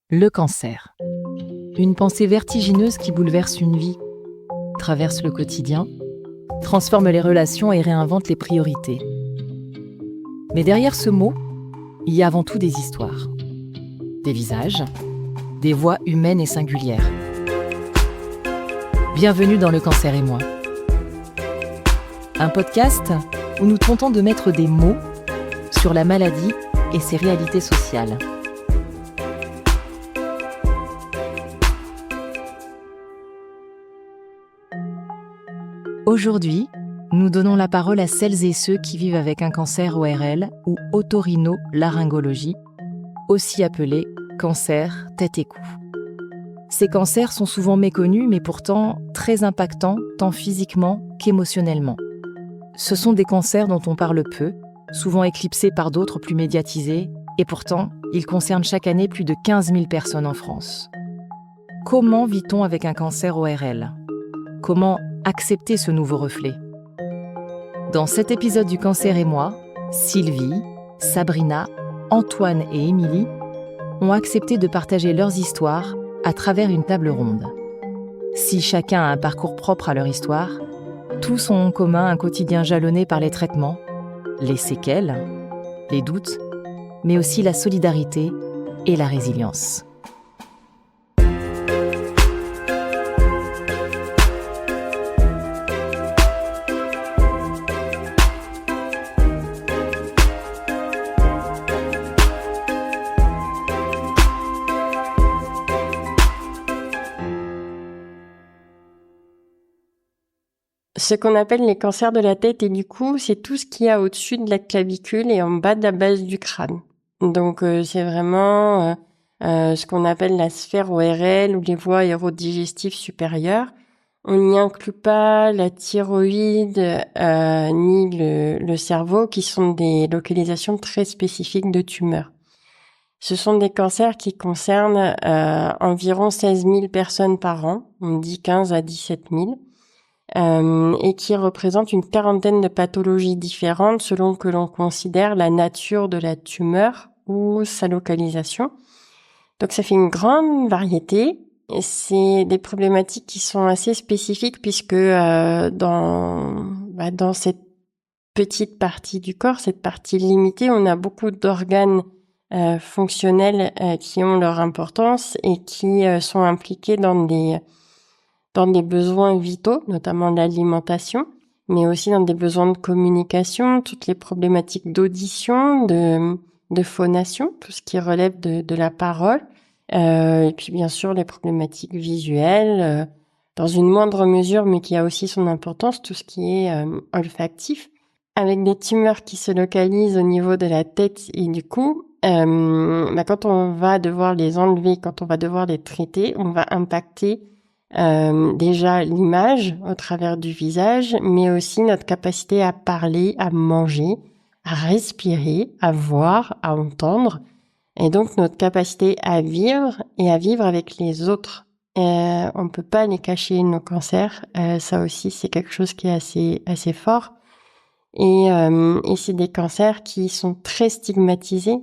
Le cancer. Une pensée vertigineuse qui bouleverse une vie, traverse le quotidien, transforme les relations et réinvente les priorités. Mais derrière ce mot, il y a avant tout des histoires, des visages, des voix humaines et singulières. Bienvenue dans Le Cancer et moi. Un podcast où nous tentons de mettre des mots sur la maladie et ses réalités sociales. Aujourd'hui, nous donnons la parole à celles et ceux qui vivent avec un cancer ORL ou otorhinolaryngologie, aussi appelé cancer tête et cou. Ces cancers sont souvent méconnus, mais pourtant très impactants, tant physiquement qu'émotionnellement. Ce sont des cancers dont on parle peu, souvent éclipsés par d'autres plus médiatisés, et pourtant, ils concernent chaque année plus de 15 000 personnes en France. Comment vit-on avec un cancer ORL ? Comment accepter ce nouveau reflet ? Dans cet épisode du Cancer et moi, Sylvie, Sabrina, Antoine et Émilie ont accepté de partager leurs histoires à travers une table ronde. Si chacun a un parcours propre à leur histoire, tous ont en commun un quotidien jalonné par les traitements, les séquelles, les doutes, mais aussi la solidarité et la résilience. Ce qu'on appelle les cancers de la tête et du cou, c'est tout ce qu'il y a au-dessus de la clavicule et en bas de la base du crâne. Donc c'est vraiment ce qu'on appelle la sphère ORL ou les voies aérodigestives supérieures. On n'y inclut pas la thyroïde ni le cerveau, qui sont des localisations très spécifiques de tumeurs. Ce sont des cancers qui concernent environ 16 000 personnes par an, on dit 15 à 17 000. Et qui représente une quarantaine de pathologies différentes selon que l'on considère la nature de la tumeur ou sa localisation. Donc ça fait une grande variété. Et c'est des problématiques qui sont assez spécifiques puisque dans cette petite partie du corps, cette partie limitée, on a beaucoup d'organes fonctionnels qui ont leur importance et qui sont impliqués dans des besoins vitaux, notamment l'alimentation, mais aussi dans des besoins de communication, toutes les problématiques d'audition, de phonation, tout ce qui relève de la parole, et puis bien sûr les problématiques visuelles, dans une moindre mesure, mais qui a aussi son importance, tout ce qui est olfactif, avec des tumeurs qui se localisent au niveau de la tête et du cou. Quand on va devoir les enlever, quand on va devoir les traiter, on va impacter déjà l'image au travers du visage, mais aussi notre capacité à parler, à manger, à respirer, à voir, à entendre, et donc notre capacité à vivre et à vivre avec les autres. On peut pas les cacher, nos cancers. Ça aussi, c'est quelque chose qui est assez fort. Et c'est des cancers qui sont très stigmatisés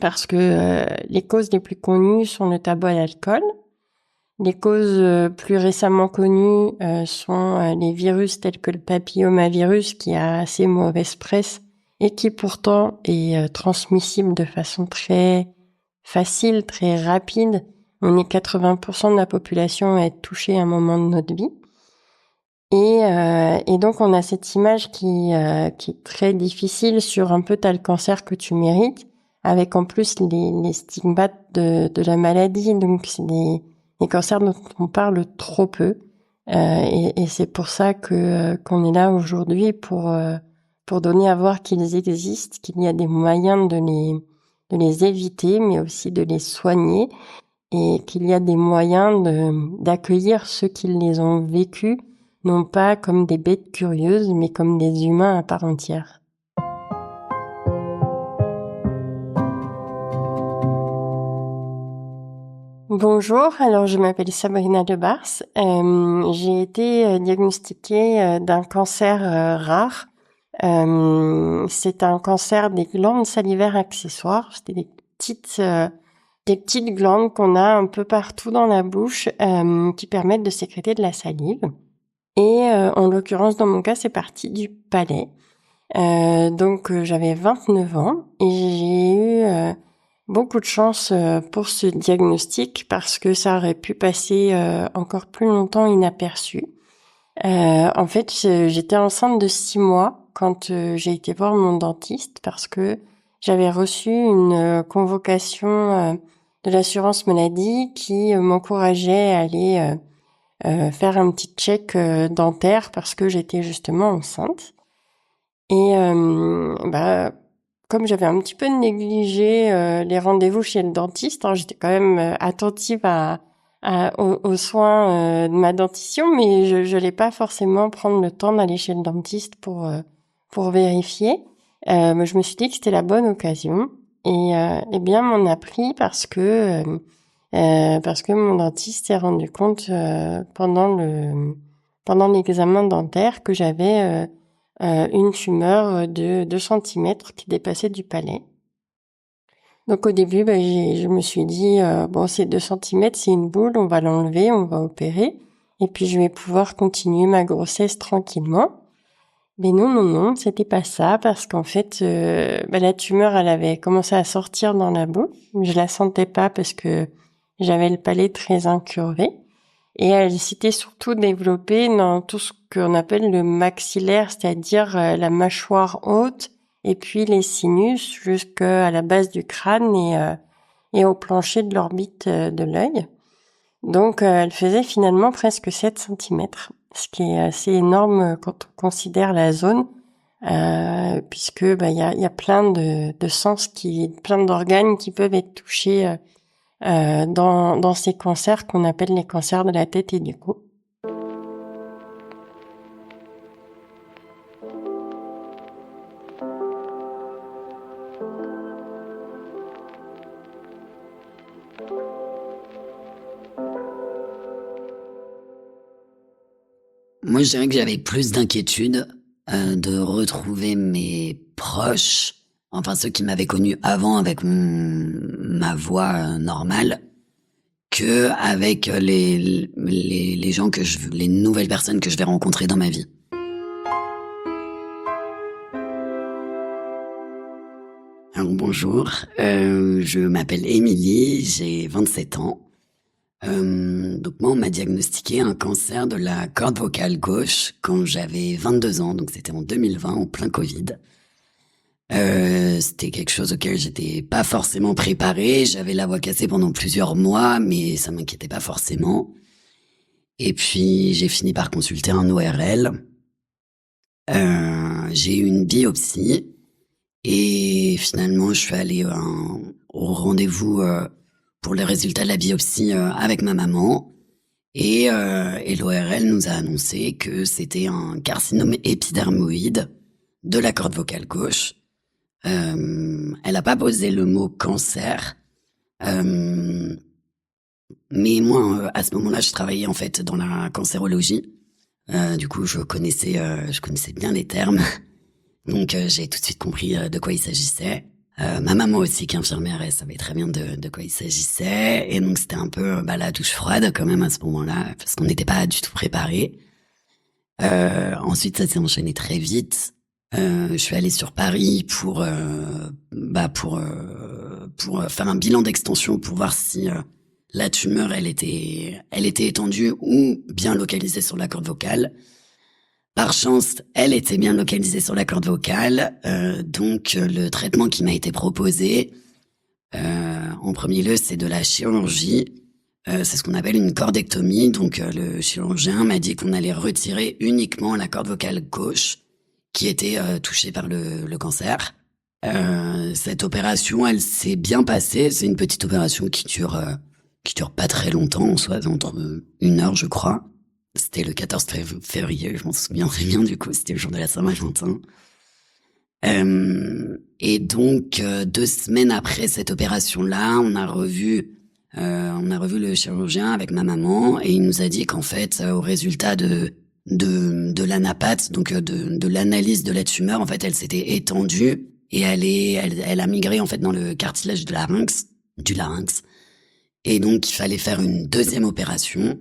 parce que les causes les plus connues sont le tabac et l'alcool. Les causes plus récemment connues sont les virus tels que le papillomavirus, qui a assez mauvaise presse et qui pourtant est transmissible de façon très facile, très rapide. On est 80% de la population à être touchée à un moment de notre vie. Et donc on a cette image qui est très difficile sur un peu t'as le cancer que tu mérites, avec en plus les stigmates de la maladie. Donc c'est des cancers dont on parle trop peu, et c'est pour ça qu'on est là aujourd'hui pour donner à voir qu'ils existent, qu'il y a des moyens de les éviter, mais aussi de les soigner, et qu'il y a des moyens d'accueillir ceux qui les ont vécus, non pas comme des bêtes curieuses, mais comme des humains à part entière. Bonjour, alors je m'appelle Sabrina Lebars. J'ai été diagnostiquée d'un cancer rare. C'est un cancer des glandes salivaires accessoires. C'était des petites des petites glandes qu'on a un peu partout dans la bouche qui permettent de sécréter de la salive. Et en l'occurrence, dans mon cas, c'est parti du palais. Donc j'avais 29 ans et j'ai eu beaucoup de chance pour ce diagnostic parce que ça aurait pu passer encore plus longtemps inaperçu. En fait, j'étais enceinte de 6 mois quand j'ai été voir mon dentiste parce que j'avais reçu une convocation de l'assurance maladie qui m'encourageait à aller faire un petit check dentaire parce que j'étais justement enceinte. Et comme j'avais un petit peu négligé les rendez-vous chez le dentiste, hein, j'étais quand même attentive aux soins de ma dentition, mais je n'allais pas forcément prendre le temps d'aller chez le dentiste pour vérifier. Mais je me suis dit que c'était la bonne occasion. Et bien m'en a pris parce que mon dentiste s'est rendu compte pendant l'examen dentaire que j'avais une tumeur de 2 centimètres qui dépassait du palais. Donc au début, je me suis dit, bon, c'est 2 centimètres, c'est une boule, on va l'enlever, on va opérer, et puis je vais pouvoir continuer ma grossesse tranquillement. Mais non, c'était pas ça, parce qu'en fait, la tumeur, elle avait commencé à sortir dans la bouche. Je la sentais pas parce que j'avais le palais très incurvé. Et elle s'était surtout développée dans tout ce qu'on appelle le maxillaire, c'est-à-dire la mâchoire haute, et puis les sinus jusqu'à la base du crâne et au plancher de l'orbite de l'œil. Donc elle faisait finalement presque 7 centimètres, ce qui est assez énorme quand on considère la zone, puisque y a plein de sens plein d'organes qui peuvent être touchés dans ces cancers qu'on appelle les cancers de la tête et du cou. Moi, je dirais que j'avais plus d'inquiétude de retrouver mes proches, enfin ceux qui m'avaient connu avant avec ma voix normale, que avec les gens les nouvelles personnes que je vais rencontrer dans ma vie. Alors bonjour, je m'appelle Émilie, j'ai 27 ans. Donc moi, on m'a diagnostiqué un cancer de la corde vocale gauche quand j'avais 22 ans, donc c'était en 2020, en plein Covid. C'était quelque chose auquel j'étais pas forcément préparée. J'avais la voix cassée pendant plusieurs mois, mais ça m'inquiétait pas forcément. Et puis, j'ai fini par consulter un ORL. J'ai eu une biopsie. Et finalement, je suis allée au rendez-vous pour les résultats de la biopsie avec ma maman. Et l'ORL nous a annoncé que c'était un carcinome épidermoïde de la corde vocale gauche. Elle a pas posé le mot cancer. Mais moi, à ce moment-là, je travaillais en fait dans la cancérologie. Du coup, je connaissais bien les termes. Donc, j'ai tout de suite compris de quoi il s'agissait. Ma maman aussi, qui est infirmière, elle savait très bien de quoi il s'agissait. Et donc, c'était un peu la douche froide quand même à ce moment-là, parce qu'on n'était pas du tout préparés. Ensuite, ça s'est enchaîné très vite. Je suis allée sur Paris pour faire un bilan d'extension pour voir si la tumeur elle était étendue ou bien localisée sur la corde vocale. Par chance, elle était bien localisée sur la corde vocale, donc le traitement qui m'a été proposé, en premier lieu, c'est de la chirurgie. C'est ce qu'on appelle une cordectomie. Donc le chirurgien m'a dit qu'on allait retirer uniquement la corde vocale gauche qui était touchée par le cancer. Cette opération, elle s'est bien passée. C'est une petite opération qui dure pas très longtemps, en soit entre 1 heure, je crois. C'était le 14 février, je m'en souviens très bien, du coup, c'était le jour de la Saint-Valentin. Et donc, 2 semaines après cette opération-là, on a revu le chirurgien avec ma maman et il nous a dit qu'en fait, au résultat de l'anapathe, donc de l'analyse de la tumeur, en fait, elle s'était étendue et elle a migré en fait dans le cartilage du larynx. Et donc, il fallait faire une deuxième opération,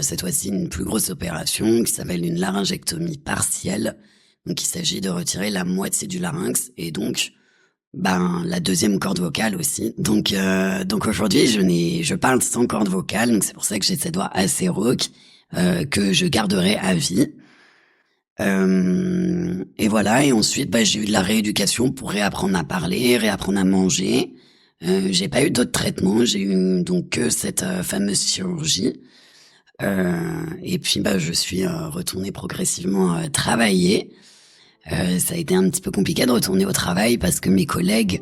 cette fois-ci une plus grosse opération qui s'appelle une laryngectomie partielle. Donc, il s'agit de retirer la moitié du larynx et donc la deuxième corde vocale aussi. Donc aujourd'hui, je parle sans corde vocale, donc c'est pour ça que j'ai cette voix assez rauque que je garderai à vie. Et voilà. Et ensuite, j'ai eu de la rééducation pour réapprendre à parler, réapprendre à manger. J'ai pas eu d'autres traitements. J'ai eu donc que cette fameuse chirurgie. Et puis je suis retournée progressivement travailler. Ça a été un petit peu compliqué de retourner au travail parce que mes collègues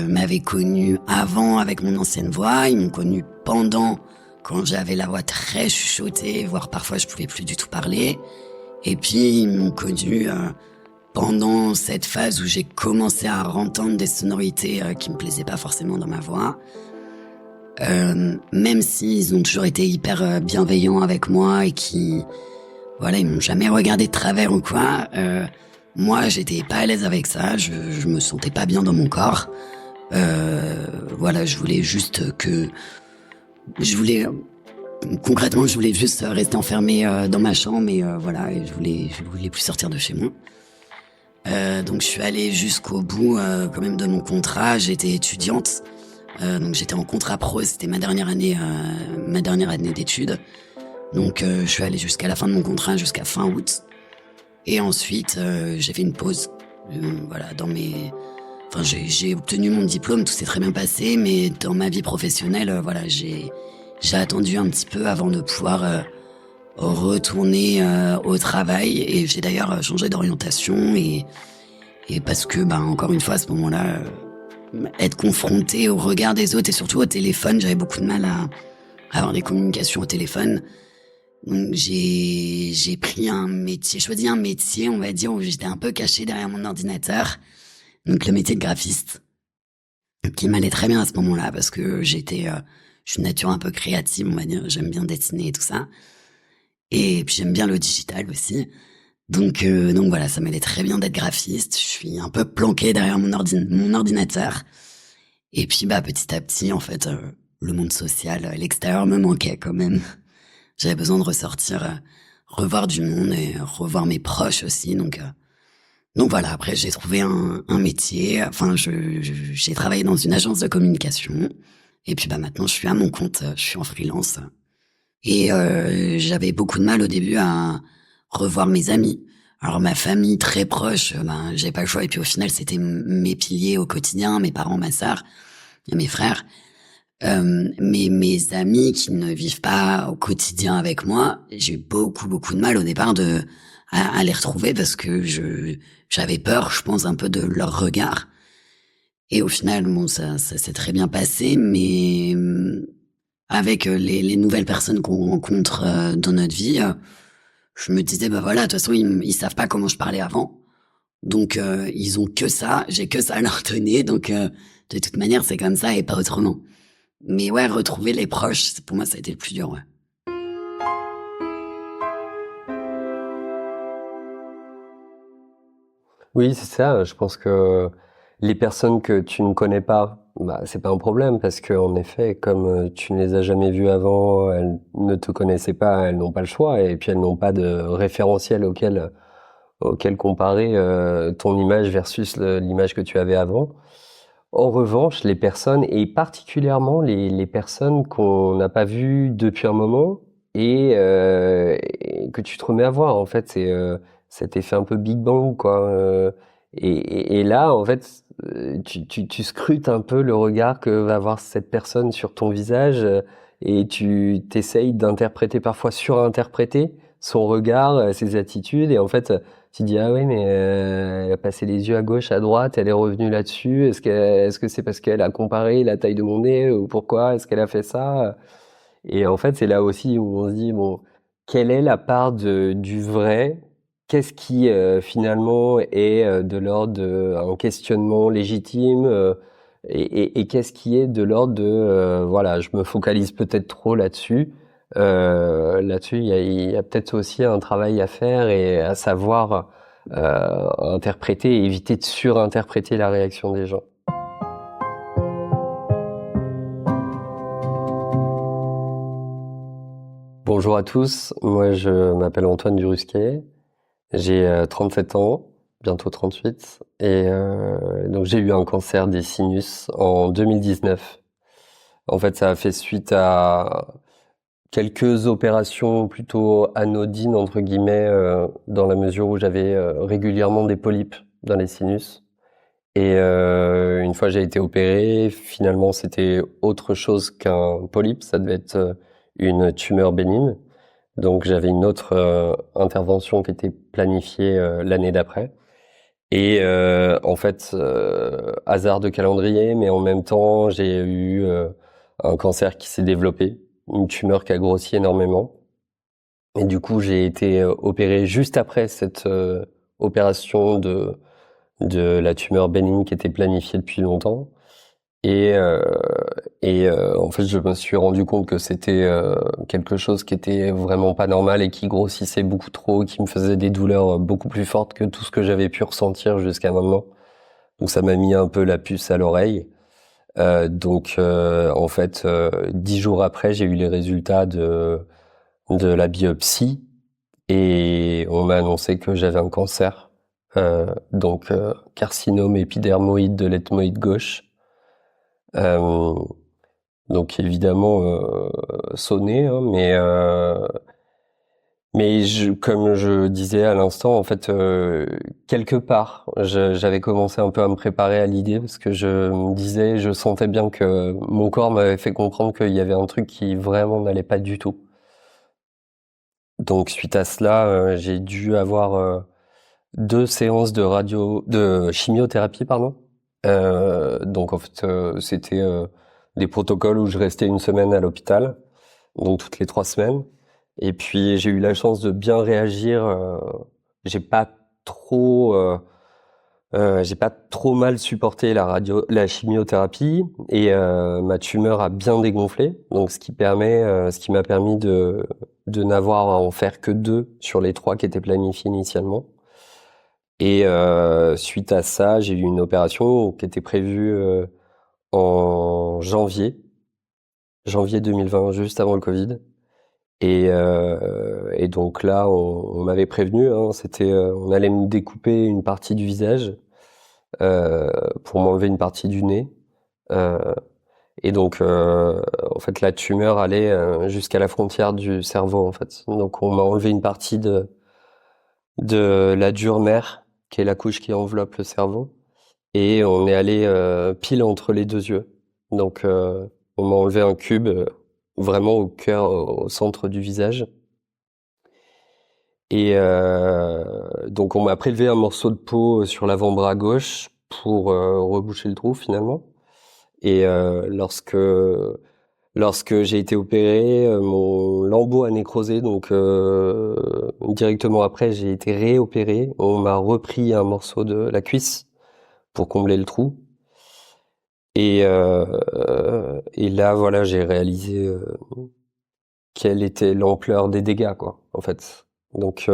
m'avaient connu avant avec mon ancienne voix, ils m'ont connu pendant quand j'avais la voix très chuchotée, voire parfois je pouvais plus du tout parler. Et puis ils m'ont connu pendant cette phase où j'ai commencé à entendre des sonorités qui me plaisaient pas forcément dans ma voix. Même s'ils ont toujours été hyper bienveillants avec moi et qui, voilà, ils m'ont jamais regardé de travers ou quoi. Moi, j'étais pas à l'aise avec ça, je me sentais pas bien dans mon corps. Voilà, concrètement, je voulais juste rester enfermée dans ma chambre et voilà, et je voulais plus sortir de chez moi. Donc je suis allée jusqu'au bout quand même de mon contrat. J'étais étudiante, donc j'étais en contrat pro, c'était ma dernière année d'études. Donc je suis allée jusqu'à la fin de mon contrat, jusqu'à fin août. Et ensuite, j'ai fait une pause. Voilà, j'ai obtenu mon diplôme, tout s'est très bien passé, mais dans ma vie professionnelle, voilà, j'ai attendu un petit peu avant de pouvoir retourner au travail. Et j'ai d'ailleurs changé d'orientation et parce que, encore une fois, à ce moment-là, être confronté au regard des autres et surtout au téléphone, j'avais beaucoup de mal à avoir des communications au téléphone. Donc j'ai choisi un métier, on va dire, où j'étais un peu caché derrière mon ordinateur. Donc le métier de graphiste, qui m'allait très bien à ce moment-là parce que je suis une nature un peu créative, on va dire, j'aime bien dessiner et tout ça. Et puis j'aime bien le digital aussi. Donc voilà, ça m'allait très bien d'être graphiste. Je suis un peu planqué derrière mon ordinateur. Et puis petit à petit, en fait, le monde social, l'extérieur me manquait quand même. J'avais besoin de ressortir, revoir du monde et revoir mes proches aussi. Donc voilà, après j'ai trouvé un métier. Enfin, j'ai travaillé dans une agence de communication. Et puis maintenant je suis à mon compte, je suis en freelance. Et j'avais beaucoup de mal au début à revoir mes amis. Alors ma famille très proche, j'avais pas le choix. Et puis au final, c'était mes piliers au quotidien, mes parents, ma sœur, et mes frères. Mais mes amis qui ne vivent pas au quotidien avec moi, j'ai eu beaucoup de mal au départ à les retrouver parce que j'avais peur, je pense, un peu de leur regard. Et au final, ça s'est très bien passé, mais avec les nouvelles personnes qu'on rencontre dans notre vie, je me disais, voilà, de toute façon, ils savent pas comment je parlais avant. Donc, ils ont que ça, j'ai que ça à leur donner, donc de toute manière, c'est comme ça et pas autrement. Mais ouais, retrouver les proches, pour moi, ça a été le plus dur, ouais. Oui, c'est ça. Je pense que les personnes que tu ne connais pas, c'est pas un problème parce que en effet, comme tu ne les as jamais vues avant, elles ne te connaissaient pas, elles n'ont pas le choix et puis elles n'ont pas de référentiel auquel comparer ton image versus l'image que tu avais avant. En revanche, les personnes, et particulièrement les personnes qu'on n'a pas vues depuis un moment et que tu te remets à voir, en fait, c'est cet effet un peu Big Bang, quoi. Et là, en fait, tu scrutes un peu le regard que va avoir cette personne sur ton visage et tu t'essayes d'interpréter, parfois surinterpréter son regard, ses attitudes, et en fait, tu dis, ah oui, mais elle a passé les yeux à gauche, à droite, elle est revenue là-dessus. Est-ce que c'est parce qu'elle a comparé la taille de mon nez ou pourquoi est-ce qu'elle a fait ça? Et en fait, c'est là aussi où on se dit, bon, quelle est la part du vrai? Qu'est-ce qui finalement est de l'ordre d'un questionnement légitime et qu'est-ce qui est de l'ordre de, voilà, je me focalise peut-être trop là-dessus. Là-dessus, il y a peut-être aussi un travail à faire et à savoir interpréter et éviter de surinterpréter la réaction des gens. Bonjour à tous, moi je m'appelle Antoine Durusquet, j'ai 37 ans, bientôt 38, et donc j'ai eu un cancer des sinus en 2019. En fait, ça a fait suite à quelques opérations plutôt anodines, entre guillemets, dans la mesure où j'avais régulièrement des polypes dans les sinus. Et une fois j'ai été opéré, finalement c'était autre chose qu'un polype, ça devait être une tumeur bénigne. Donc j'avais une autre intervention qui était planifiée l'année d'après. Et en fait, hasard de calendrier, mais en même temps j'ai eu un cancer qui s'est développé, une tumeur qui a grossi énormément. Et du coup j'ai été opéré juste après cette opération de la tumeur bénigne qui était planifiée depuis longtemps. Et, en fait, je me suis rendu compte que c'était quelque chose qui était vraiment pas normal et qui grossissait beaucoup trop, qui me faisait des douleurs beaucoup plus fortes que tout ce que j'avais pu ressentir jusqu'à maintenant. Donc ça m'a mis un peu la puce à l'oreille. En fait, 10 jours après, j'ai eu les résultats de la biopsie et on m'a annoncé que j'avais un cancer. Carcinome épidermoïde de l'ethmoïde gauche. Euh, donc évidemment sonné, hein, mais comme je disais à l'instant, en fait, quelque part, j'avais commencé un peu à me préparer à l'idée parce que je me disais, je sentais bien que mon corps m'avait fait comprendre qu'il y avait un truc qui vraiment n'allait pas du tout. Donc suite à cela, j'ai dû avoir 2 séances de chimiothérapie, pardon. Donc en fait, c'était des protocoles où je restais 1 semaine à l'hôpital, donc toutes les 3 semaines. Et puis j'ai eu la chance de bien réagir. J'ai pas trop, j'ai pas trop mal supporté la chimiothérapie, et ma tumeur a bien dégonflé. Donc ce qui m'a permis de n'avoir à en faire que 2 sur les 3 qui étaient planifiés initialement. Et suite à ça, j'ai eu une opération qui était prévue en janvier 2020, juste avant le Covid. Et donc là, on m'avait prévenu, hein, on allait me découper une partie du visage pour m'enlever une partie du nez. Euh, et donc, en fait, la tumeur allait jusqu'à la frontière du cerveau, en fait. Donc, on m'a enlevé une partie de la dure mère, qui est la couche qui enveloppe le cerveau, et on est allé pile entre les 2 yeux. Donc, on m'a enlevé un cube vraiment au cœur, au centre du visage. Et donc, on m'a prélevé un morceau de peau sur l'avant-bras gauche pour reboucher le trou finalement. Et lorsque j'ai été opéré, mon lambeau a nécrosé, donc directement après, j'ai été réopéré. On m'a repris un morceau de la cuisse pour combler le trou. Et là, voilà, j'ai réalisé quelle était l'ampleur des dégâts, quoi, en fait. Donc,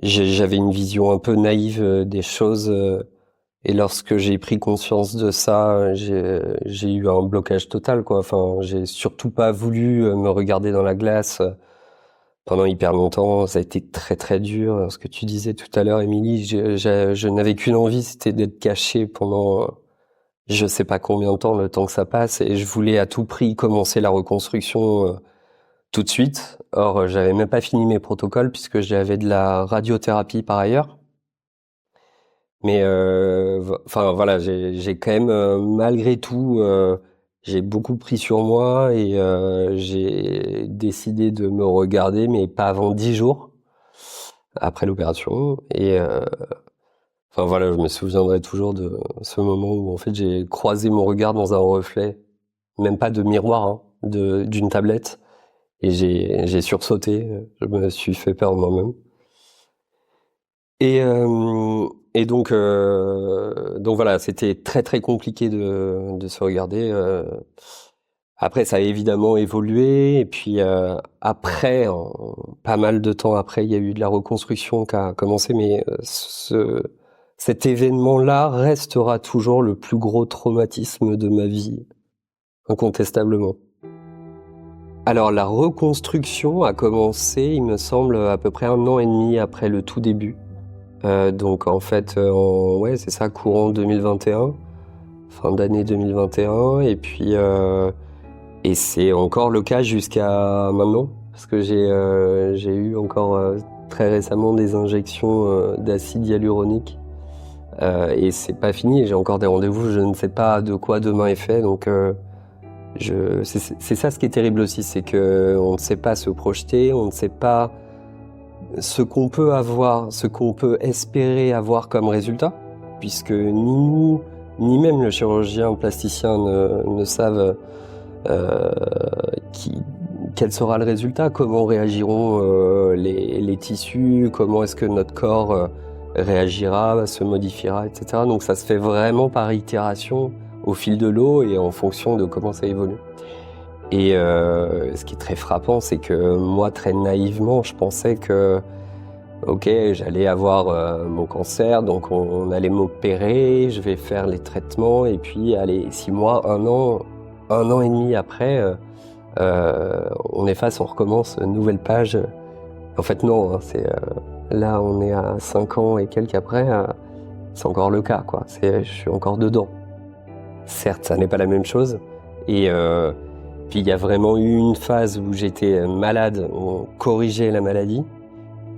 j'avais une vision un peu naïve des choses. Et lorsque j'ai pris conscience de ça, j'ai eu un blocage total, quoi. Enfin, j'ai surtout pas voulu me regarder dans la glace pendant hyper longtemps. Ça a été très très dur. Ce que tu disais tout à l'heure, Émilie, je n'avais qu'une envie, c'était d'être caché pendant je sais pas combien de temps, le temps que ça passe. Et je voulais à tout prix commencer la reconstruction tout de suite. Or, j'avais même pas fini mes protocoles puisque j'avais de la radiothérapie par ailleurs. Mais enfin voilà, j'ai quand même malgré tout, j'ai beaucoup pris sur moi et j'ai décidé de me regarder, mais pas avant 10 jours après l'opération. Et enfin voilà, je me souviendrai toujours de ce moment où en fait j'ai croisé mon regard dans un reflet, même pas de miroir, hein, d'une tablette, et j'ai sursauté. Je me suis fait peur moi-même. Et donc voilà, c'était très très compliqué de se regarder. Après, ça a évidemment évolué. Et puis après, pas mal de temps après, il y a eu de la reconstruction qui a commencé. Mais cet événement-là restera toujours le plus gros traumatisme de ma vie, incontestablement. Alors la reconstruction a commencé, il me semble, à peu près 1 an et demi après le tout début. Donc en fait, ouais, c'est ça, courant 2021, fin d'année 2021, et puis et c'est encore le cas jusqu'à maintenant, parce que j'ai eu encore très récemment des injections d'acide hyaluronique, et c'est pas fini, j'ai encore des rendez-vous, je ne sais pas de quoi demain est fait, donc c'est ça ce qui est terrible aussi, c'est que on ne sait pas se projeter, on ne sait pas ce qu'on peut avoir, ce qu'on peut espérer avoir comme résultat, puisque ni nous, ni même le chirurgien plasticien ne savent euh, quel sera le résultat, comment réagiront les tissus, comment est-ce que notre corps réagira, se modifiera, etc. Donc ça se fait vraiment par itération, au fil de l'eau et en fonction de comment ça évolue. Et ce qui est très frappant, c'est que moi, très naïvement, je pensais que, ok, j'allais avoir mon cancer, donc on allait m'opérer, je vais faire les traitements, et puis, allez, 6 mois, 1 an et demi après, on efface, on recommence, nouvelle page. En fait, non, hein, là, on est à 5 ans et quelques après, c'est encore le cas, quoi. Je suis encore dedans. Certes, ça n'est pas la même chose, et puis il y a vraiment eu une phase où j'étais malade, on corrigeait la maladie,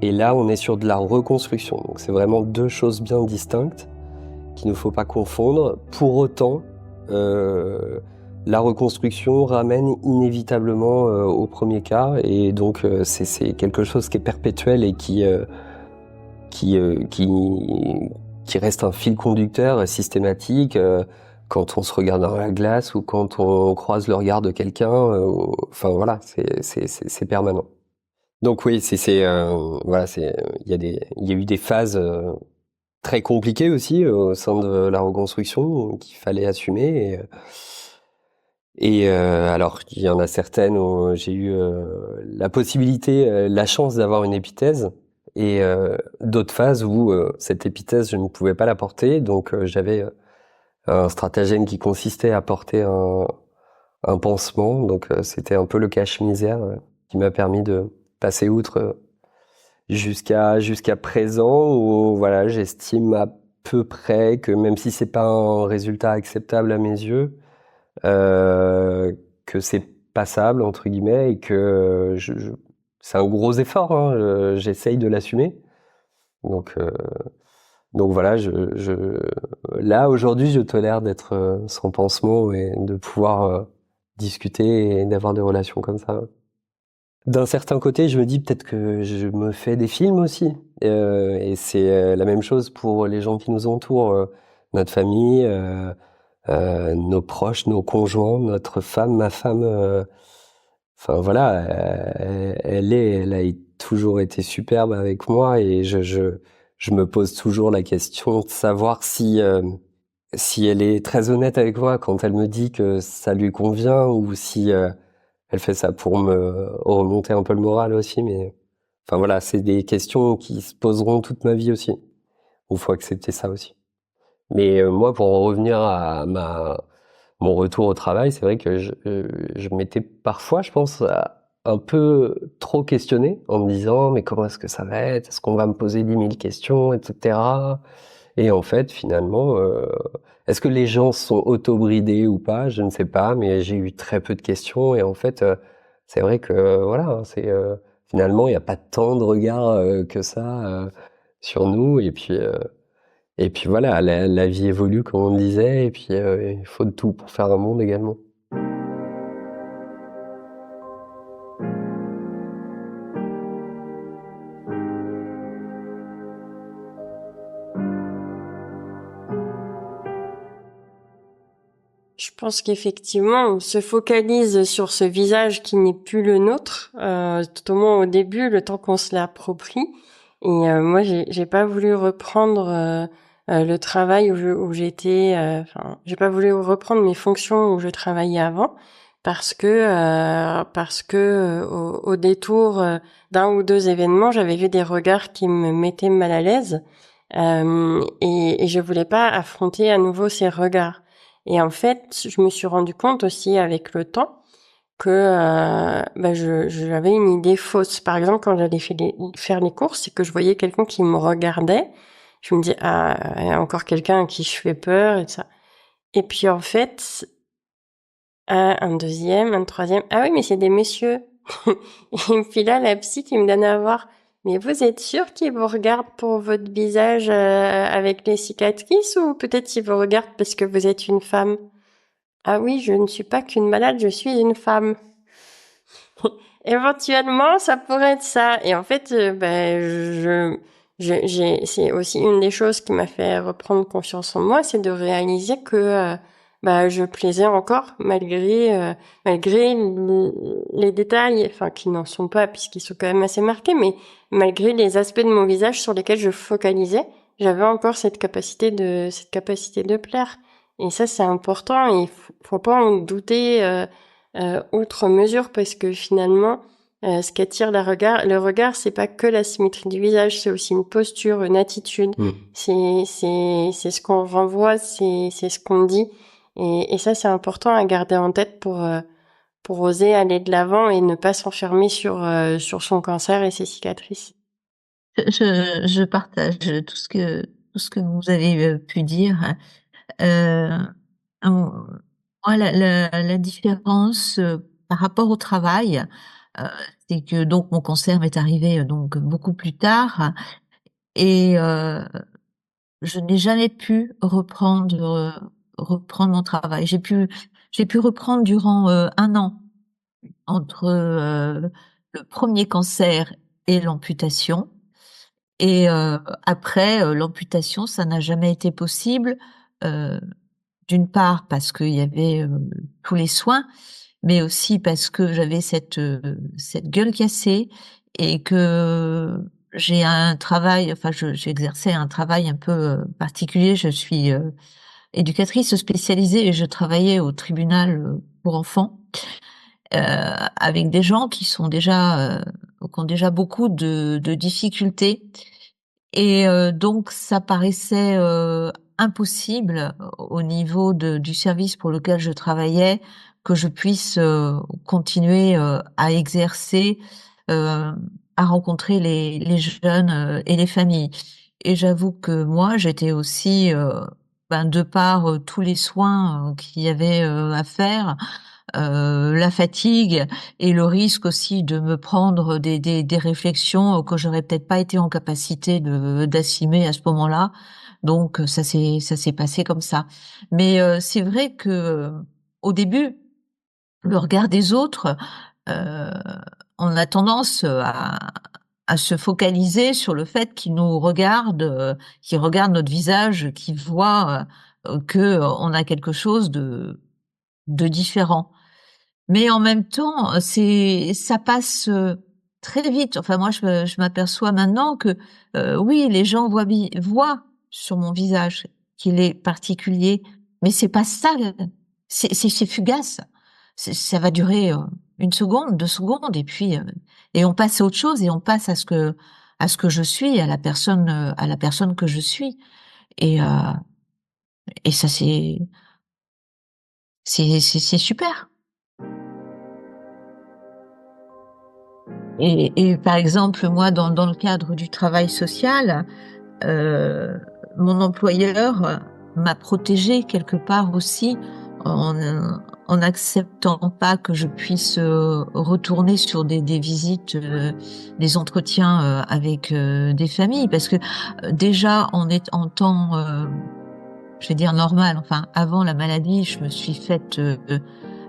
et là on est sur de la reconstruction. Donc c'est vraiment 2 choses bien distinctes qu'il ne faut pas confondre. Pour autant, la reconstruction ramène inévitablement au premier cas, et donc c'est quelque chose qui est perpétuel et qui reste un fil conducteur systématique. Quand on se regarde dans la glace ou quand on croise le regard de quelqu'un, enfin voilà, c'est permanent. Donc oui, voilà, il y a eu des phases très compliquées aussi au sein de la reconstruction qu'il fallait assumer. Alors il y en a certaines où j'ai eu la possibilité, la chance d'avoir une épithèse, et d'autres phases où cette épithèse je ne pouvais pas la porter, donc j'avais un stratagème qui consistait à porter un pansement, donc c'était un peu le cache-misère qui m'a permis de passer outre jusqu'à présent, où voilà, j'estime à peu près que même si c'est pas un résultat acceptable à mes yeux, que c'est passable entre guillemets, et que c'est un gros effort, hein, j'essaye de l'assumer, donc voilà, là aujourd'hui, je tolère d'être sans pansement et de pouvoir discuter et d'avoir des relations comme ça. D'un certain côté, je me dis peut-être que je me fais des films aussi, et c'est la même chose pour les gens qui nous entourent, notre famille, nos proches, nos conjoints, notre femme, ma femme. Enfin voilà, elle a toujours été superbe avec moi, et je me pose toujours la question de savoir si elle est très honnête avec moi quand elle me dit que ça lui convient, ou si elle fait ça pour me remonter un peu le moral aussi. Mais enfin voilà, c'est des questions qui se poseront toute ma vie aussi. Il faut accepter ça aussi. Mais moi, pour en revenir à mon retour au travail, c'est vrai que je m'étais parfois, je pense, un peu trop questionné, en me disant mais comment est-ce que ça va être? Est-ce qu'on va me poser 10 000 questions, etc. Et en fait, finalement, est-ce que les gens sont auto-bridés ou pas? Je ne sais pas, mais j'ai eu très peu de questions, et en fait, c'est vrai que voilà, hein, finalement, il n'y a pas tant de regards que ça sur nous, et puis voilà, la vie évolue comme on disait, et puis il faut de tout pour faire un monde également. Je pense qu'effectivement, on se focalise sur ce visage qui n'est plus le nôtre, tout au moins au début, le temps qu'on se l'approprie. Et moi, j'ai pas voulu reprendre le travail où j'étais. Enfin, j'ai pas voulu reprendre mes fonctions où je travaillais avant, parce que au détour d'un ou 2 événements, j'avais vu des regards qui me mettaient mal à l'aise, et je voulais pas affronter à nouveau ces regards. Et en fait, je me suis rendu compte aussi avec le temps j'avais une idée fausse. Par exemple, quand j'allais faire les courses et que je voyais quelqu'un qui me regardait, je me dis, ah, il y a encore quelqu'un à qui je fais peur et ça. Et puis en fait, un deuxième, un troisième, ah oui, mais c'est des messieurs. Et puis là, la psy qui me donne à voir, mais vous êtes sûr qu'ils vous regardent pour votre visage avec les cicatrices ou peut-être qu'ils vous regardent parce que vous êtes une femme? Ah oui, je ne suis pas qu'une malade, je suis une femme. Éventuellement, ça pourrait être ça. Et en fait, c'est aussi une des choses qui m'a fait reprendre confiance en moi, c'est de réaliser que je plaisais encore malgré les détails, enfin qui n'en sont pas puisqu'ils sont quand même assez marqués, mais malgré les aspects de mon visage sur lesquels je focalisais, j'avais encore cette capacité de plaire. Et ça, c'est important. Il faut pas en douter. Outre mesure parce que finalement, ce qu'attire le regard, c'est pas que la symétrie du visage, c'est aussi une posture, une attitude. C'est ce qu'on renvoie, c'est ce qu'on dit. Et ça, c'est important à garder en tête pour oser aller de l'avant et ne pas s'enfermer sur son cancer et ses cicatrices. Je partage tout ce que vous avez, pu dire. Heu, moi la différence, par rapport au travail, heu, c'est que donc mon cancer m'est arrivé, donc beaucoup plus tard et je n'ai jamais pu reprendre mon travail. J'ai pu reprendre durant, 1 an entre, le premier cancer et l'amputation. Et après, l'amputation, ça n'a jamais été possible, heu, d'une part parce qu'il y avait, tous les soins, mais aussi parce que j'avais cette gueule cassée et que j'ai un travail, enfin j'exerçais un travail un peu, particulier. Je suis, éducatrice spécialisée et je travaillais au tribunal, pour enfants, avec des gens qui sont déjà, qui ont déjà beaucoup de difficultés et donc ça paraissait, impossible au niveau du service pour lequel je travaillais, que je puisse, continuer, à exercer, heu, à rencontrer les jeunes, et les familles. Et j'avoue que moi, j'étais aussi, de par, tous les soins, qu'il y avait, à faire, la fatigue et le risque aussi de me prendre des réflexions, que j'aurais peut-être pas été en capacité de d'assumer à ce moment-là. Donc ça s'est passé comme ça. Mais c'est vrai que, au début, le regard des autres, heu, on a tendance, à se focaliser sur le fait qu'ils regardent notre visage, qu'ils voient, qu'on a quelque chose de différent. Mais en même temps, ça passe, très vite. Enfin moi je m'aperçois maintenant que, oui, les gens voient sur mon visage qu'il est particulier, mais c'est pas ça le c'est fugace. Ça va durer, 1 seconde, 2 secondes et on passe à autre chose et on passe à ce que je suis, à la personne que je suis et heu et ça c'est super. Et par exemple, moi, dans le cadre du travail social, heu, mon employeur m'a protégée quelque part aussi en n'acceptant pas que je puisse, retourner sur des visites, des entretiens, avec, des familles. Parce que, déjà en temps, je vais dire normal, enfin avant la maladie, je me suis faite,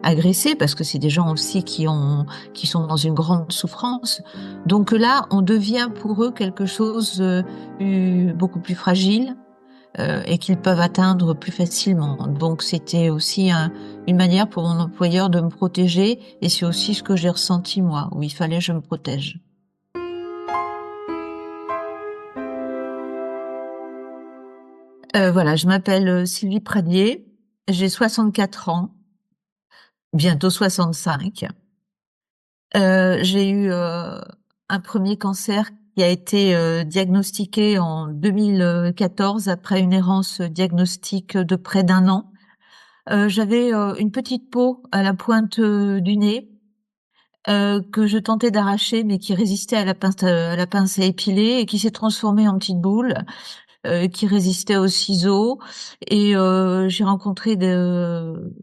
agresser parce que c'est des gens aussi qui sont dans une grande souffrance. Donc là, on devient pour eux quelque chose, beaucoup plus fragile, et qu'ils peuvent atteindre plus facilement. Donc c'était aussi une manière pour mon employeur de me protéger et c'est aussi ce que j'ai ressenti moi, où il fallait que je me protège. Voilà, je m'appelle, Sylvie Pradier, j'ai 64 ans, bientôt 65. J'ai eu, un premier cancer qui a été, diagnostiqué en 2014 après une errance diagnostique de près d'1 an. J'avais, une petite peau à la pointe, du nez que je tentais d'arracher, mais qui résistait à la pince à épiler et qui s'est transformée en petite boule, qui résistait aux ciseaux. Et j'ai rencontré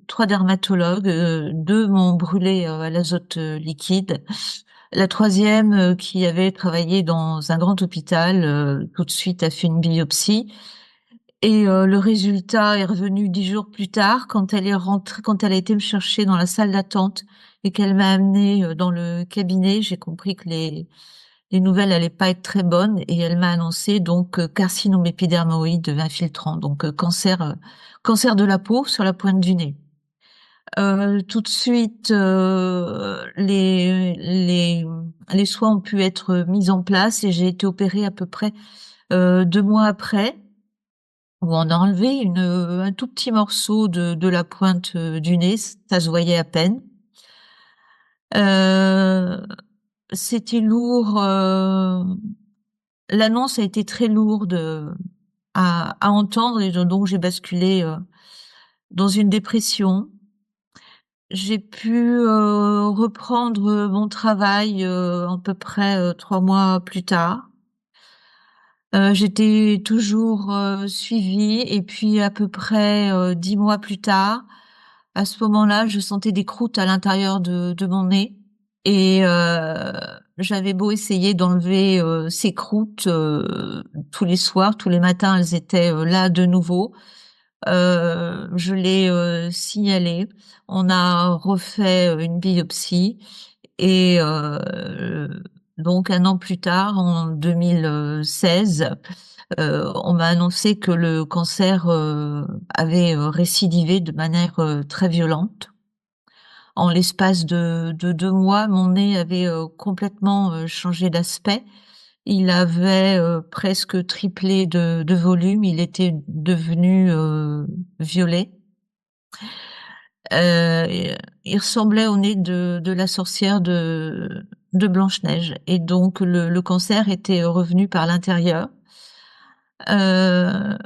3 dermatologues. 2 m'ont brûlé à l'azote liquide. La troisième, qui avait travaillé dans un grand hôpital, tout de suite a fait une biopsie. Et le résultat est revenu 10 jours plus tard quand elle est rentrée, quand elle a été me chercher dans la salle d'attente et qu'elle m'a amenée dans le cabinet. J'ai compris que les nouvelles allaient pas être très bonnes et elle m'a annoncé donc carcinome épidermoïde infiltrant, donc cancer de la peau sur la pointe du nez. Tout de suite, les soins ont pu être mis en place et j'ai été opérée à peu près 2 mois après, où on a enlevé un tout petit morceau de la pointe du nez, ça se voyait à peine. Euh, C'était lourd. L'annonce a été très lourde à entendre et donc j'ai basculé dans une dépression. J'ai pu reprendre mon travail à peu près 3 mois plus tard. J'étais toujours suivie et puis à peu près 10 mois plus tard, à ce moment-là, je sentais des croûtes à l'intérieur de mon nez et j'avais beau essayer d'enlever ces croûtes tous les soirs, tous les matins, elles étaient là de nouveau. Je l'ai signalé. On a refait une biopsie et donc 1 an plus tard, en 2016, on m'a annoncé que le cancer avait récidivé de manière très violente. En l'espace de 2 mois, mon nez avait complètement changé d'aspect. Il avait presque triplé de volume. Il était devenu violet. Il ressemblait au nez de la sorcière de Blanche-Neige. Et donc le cancer était revenu par l'intérieur. Euh,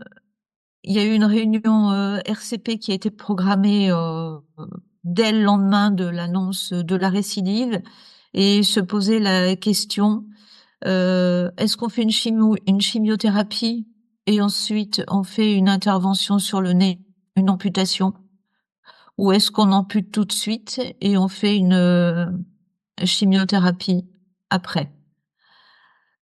il y a eu une réunion RCP qui a été programmée dès le lendemain de l'annonce de la récidive et se posait la question, est-ce qu'on fait une chimiothérapie et ensuite on fait une intervention sur le nez, une amputation, ou est-ce qu'on ampute tout de suite et on fait une chimiothérapie après?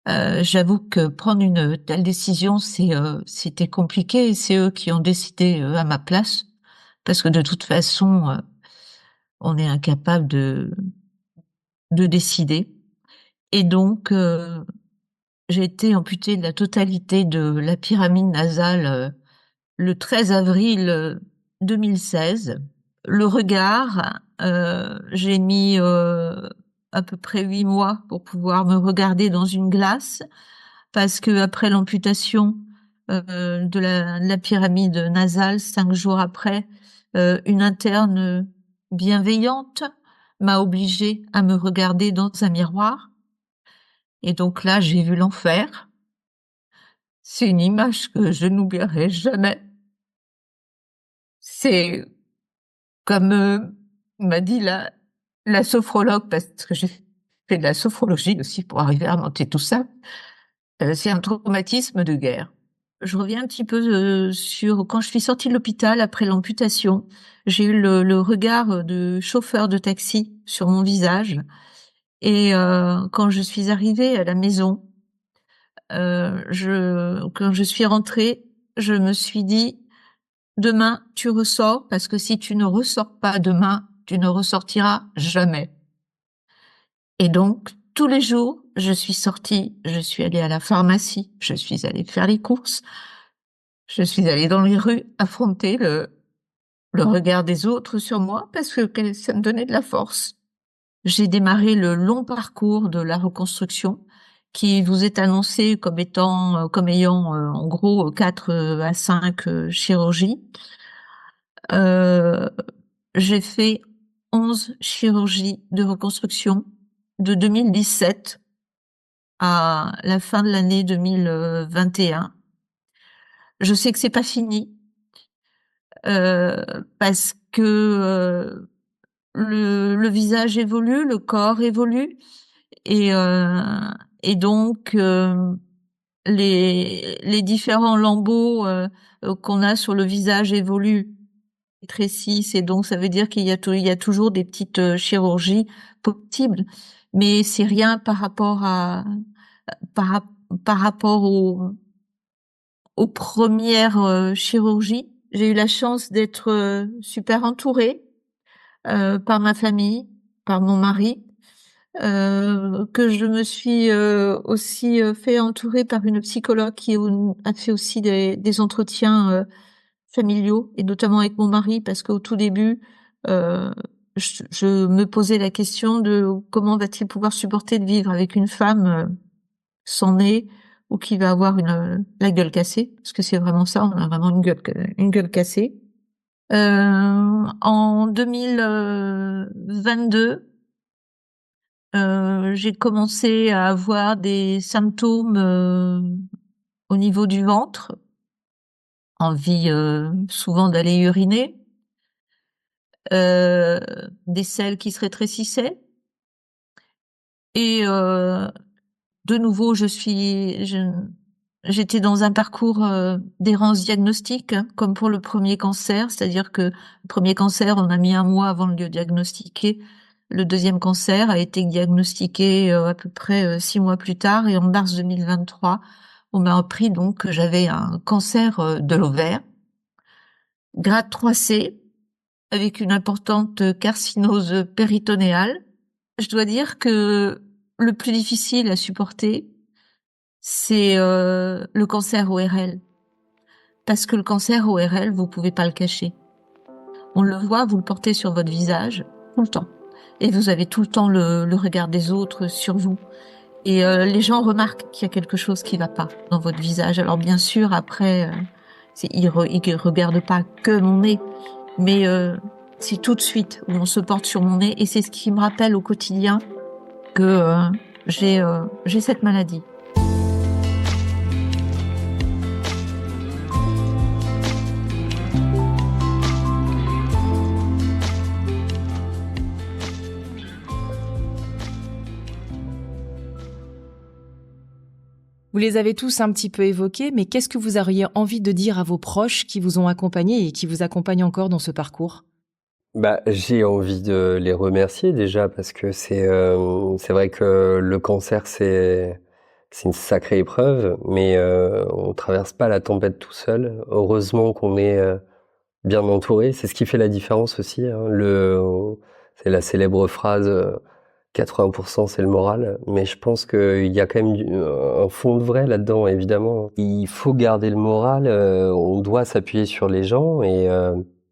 J'avoue que prendre une telle décision, c'était compliqué et c'est eux qui ont décidé à ma place parce que de toute façon, on est incapable de décider. Et donc, j'ai été amputée de la totalité de la pyramide nasale le 13 avril 2016. Le regard, j'ai mis à peu près 8 mois pour pouvoir me regarder dans une glace parce que après l'amputation de la pyramide nasale, 5 jours après, une interne bienveillante m'a obligée à me regarder dans un miroir. Et donc là, j'ai vu l'enfer. C'est une image que je n'oublierai jamais. C'est comme m'a dit la sophrologue, parce que j'ai fait de la sophrologie aussi pour arriver à monter tout ça. C'est un traumatisme de guerre. Je reviens un petit peu sur quand je suis sortie de l'hôpital après l'amputation. J'ai eu le regard de chauffeur de taxi sur mon visage. Et quand je suis arrivée à la maison, quand je suis rentrée, je me suis dit, demain, tu ressors, parce que si tu ne ressors pas demain, tu ne ressortiras jamais. Et donc, tous les jours, je suis sortie, je suis allée à la pharmacie, je suis allée faire les courses, je suis allée dans les rues affronter le regard des autres sur moi parce que ça me donnait de la force. J'ai démarré le long parcours de la reconstruction qui vous est annoncé comme étant, comme ayant en gros 4 à 5 chirurgies. Euh, j'ai fait 11 chirurgies de reconstruction de 2017 à la fin de l'année 2021. Je sais que c'est pas fini parce que le visage évolue, le corps évolue, et donc les différents lambeaux qu'on a sur le visage évoluent, rétrécissent, et donc ça veut dire qu'il y a toujours des petites chirurgies possibles, mais c'est rien par rapport par, rap- par rapport aux premières chirurgies. J'ai eu la chance d'être super entourée par ma famille, par mon mari, que je me suis aussi fait entourer par une psychologue qui a fait aussi des entretiens familiaux, et notamment avec mon mari, parce qu'au tout début, euh, je me posais la question de comment va-t-il pouvoir supporter de vivre avec une femme sans nez, ou qui va avoir la gueule cassée, parce que c'est vraiment ça, on a vraiment une gueule cassée. En 2022, j'ai commencé à avoir des symptômes au niveau du ventre, envie souvent d'aller uriner, des selles qui se rétrécissaient, et de nouveau j'étais dans un parcours d'errance diagnostique, hein, comme pour le premier cancer, c'est-à-dire que le premier cancer, on a mis 1 mois avant de le diagnostiquer. Le deuxième cancer a été diagnostiqué à peu près 6 mois plus tard, et en mars 2023, on m'a appris donc que j'avais un cancer de l'ovaire, grade 3C, avec une importante carcinose péritonéale. Je dois dire que le plus difficile à supporter, c'est le cancer ORL. Parce que le cancer ORL, vous pouvez pas le cacher. On le voit, vous le portez sur votre visage tout le temps. Et vous avez tout le temps le regard des autres sur vous. Et les gens remarquent qu'il y a quelque chose qui va pas dans votre visage. Alors bien sûr, après, ils regardent pas que mon nez, mais c'est tout de suite où on se porte sur mon nez, et c'est ce qui me rappelle au quotidien que j'ai cette maladie. Vous les avez tous un petit peu évoqués, mais qu'est-ce que vous auriez envie de dire à vos proches qui vous ont accompagnés et qui vous accompagnent encore dans ce parcours ? J'ai envie de les remercier déjà parce que c'est vrai que le cancer c'est une sacrée épreuve, mais on traverse pas la tempête tout seul. Heureusement qu'on est bien entouré, c'est ce qui fait la différence aussi, hein. C'est la célèbre phrase 80% c'est le moral, mais je pense qu'il y a quand même un fond de vrai là-dedans, évidemment. Il faut garder le moral, on doit s'appuyer sur les gens, et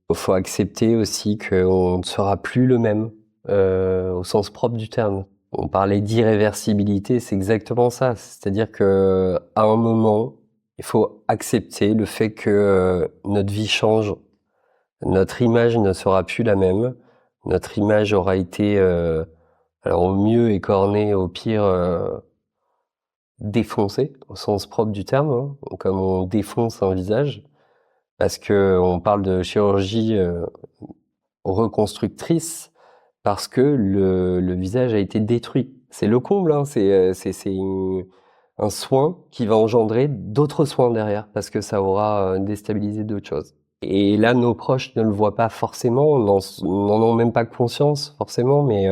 il faut accepter aussi qu'on ne sera plus le même, au sens propre du terme. On parlait d'irréversibilité, c'est exactement ça. C'est-à-dire que à un moment, il faut accepter le fait que notre vie change, notre image ne sera plus la même, notre image aura été alors au mieux écornée, au pire défoncée, au sens propre du terme, hein, comme on défonce un visage, parce que on parle de chirurgie reconstructrice, parce que le visage a été détruit. C'est le comble, hein, un soin qui va engendrer d'autres soins derrière, parce que ça aura déstabilisé d'autres choses. Et là, nos proches ne le voient pas forcément, n'en ont même pas conscience forcément, mais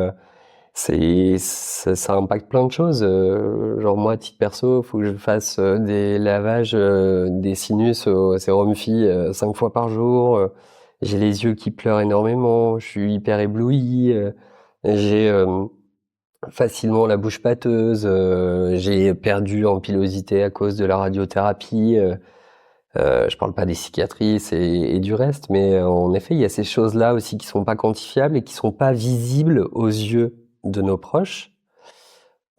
ça impacte plein de choses. Genre moi, à titre perso, faut que je fasse des lavages des sinus au sérum Phi 5 fois par jour. J'ai les yeux qui pleurent énormément, je suis hyper ébloui, j'ai facilement la bouche pâteuse, j'ai perdu en pilosité à cause de la radiothérapie. Je parle pas des cicatrices et du reste, mais en effet, il y a ces choses-là aussi qui sont pas quantifiables et qui sont pas visibles aux yeux de nos proches.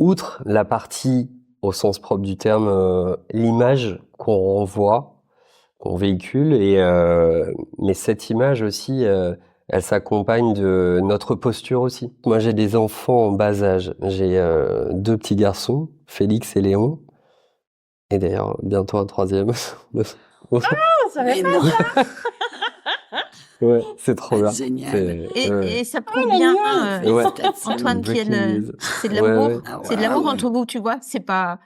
Outre la partie, au sens propre du terme, l'image qu'on renvoie, qu'on véhicule, mais cette image aussi, elle s'accompagne de notre posture aussi. Moi, j'ai des enfants en bas âge. J'ai 2 petits garçons, Félix et Léon. Et d'ailleurs, bientôt un 3e. Ça va pas, ça. Ouais, c'est trop bien. Génial. Et ça prouve bien, Ouais. Antoine, Breaking news. c'est de Ouais, l'amour. ouais. Ah C'est de ouais, l'amour ouais. entre vous, tu vois. C'est pas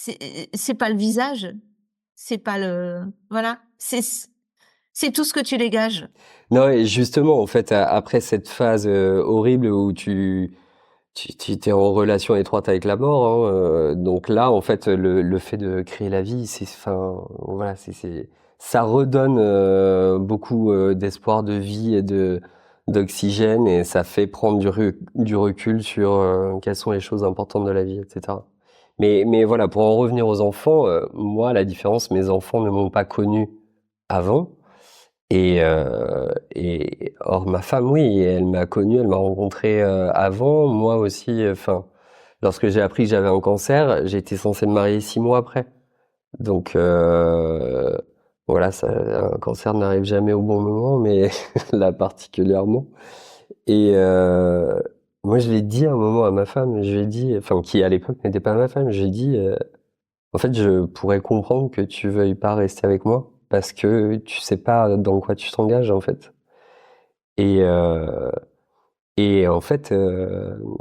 le visage. C'est pas voilà. C'est tout ce que tu dégages. Non, et justement, en fait, après cette phase horrible où tu t'es en relation étroite avec la mort, hein, donc là, en fait, le fait de créer la vie, enfin, voilà, ça redonne beaucoup d'espoir de vie et d'oxygène, et ça fait prendre du recul sur quelles sont les choses importantes de la vie, etc. Mais voilà, pour en revenir aux enfants, moi, la différence, mes enfants ne m'ont pas connu avant. Or, ma femme, oui, elle m'a connu, elle m'a rencontré avant. Moi aussi, enfin, lorsque j'ai appris que j'avais un cancer, j'étais censé me marier 6 mois après. Donc, voilà, un cancer n'arrive jamais au bon moment, mais là particulièrement. Et moi, je l'ai dit à un moment à ma femme, je lui ai dit, enfin, qui à l'époque n'était pas ma femme, je lui ai dit, en fait, je pourrais comprendre que tu veuilles pas rester avec moi parce que tu sais pas dans quoi tu t'engages, en fait. Et, euh, et en fait,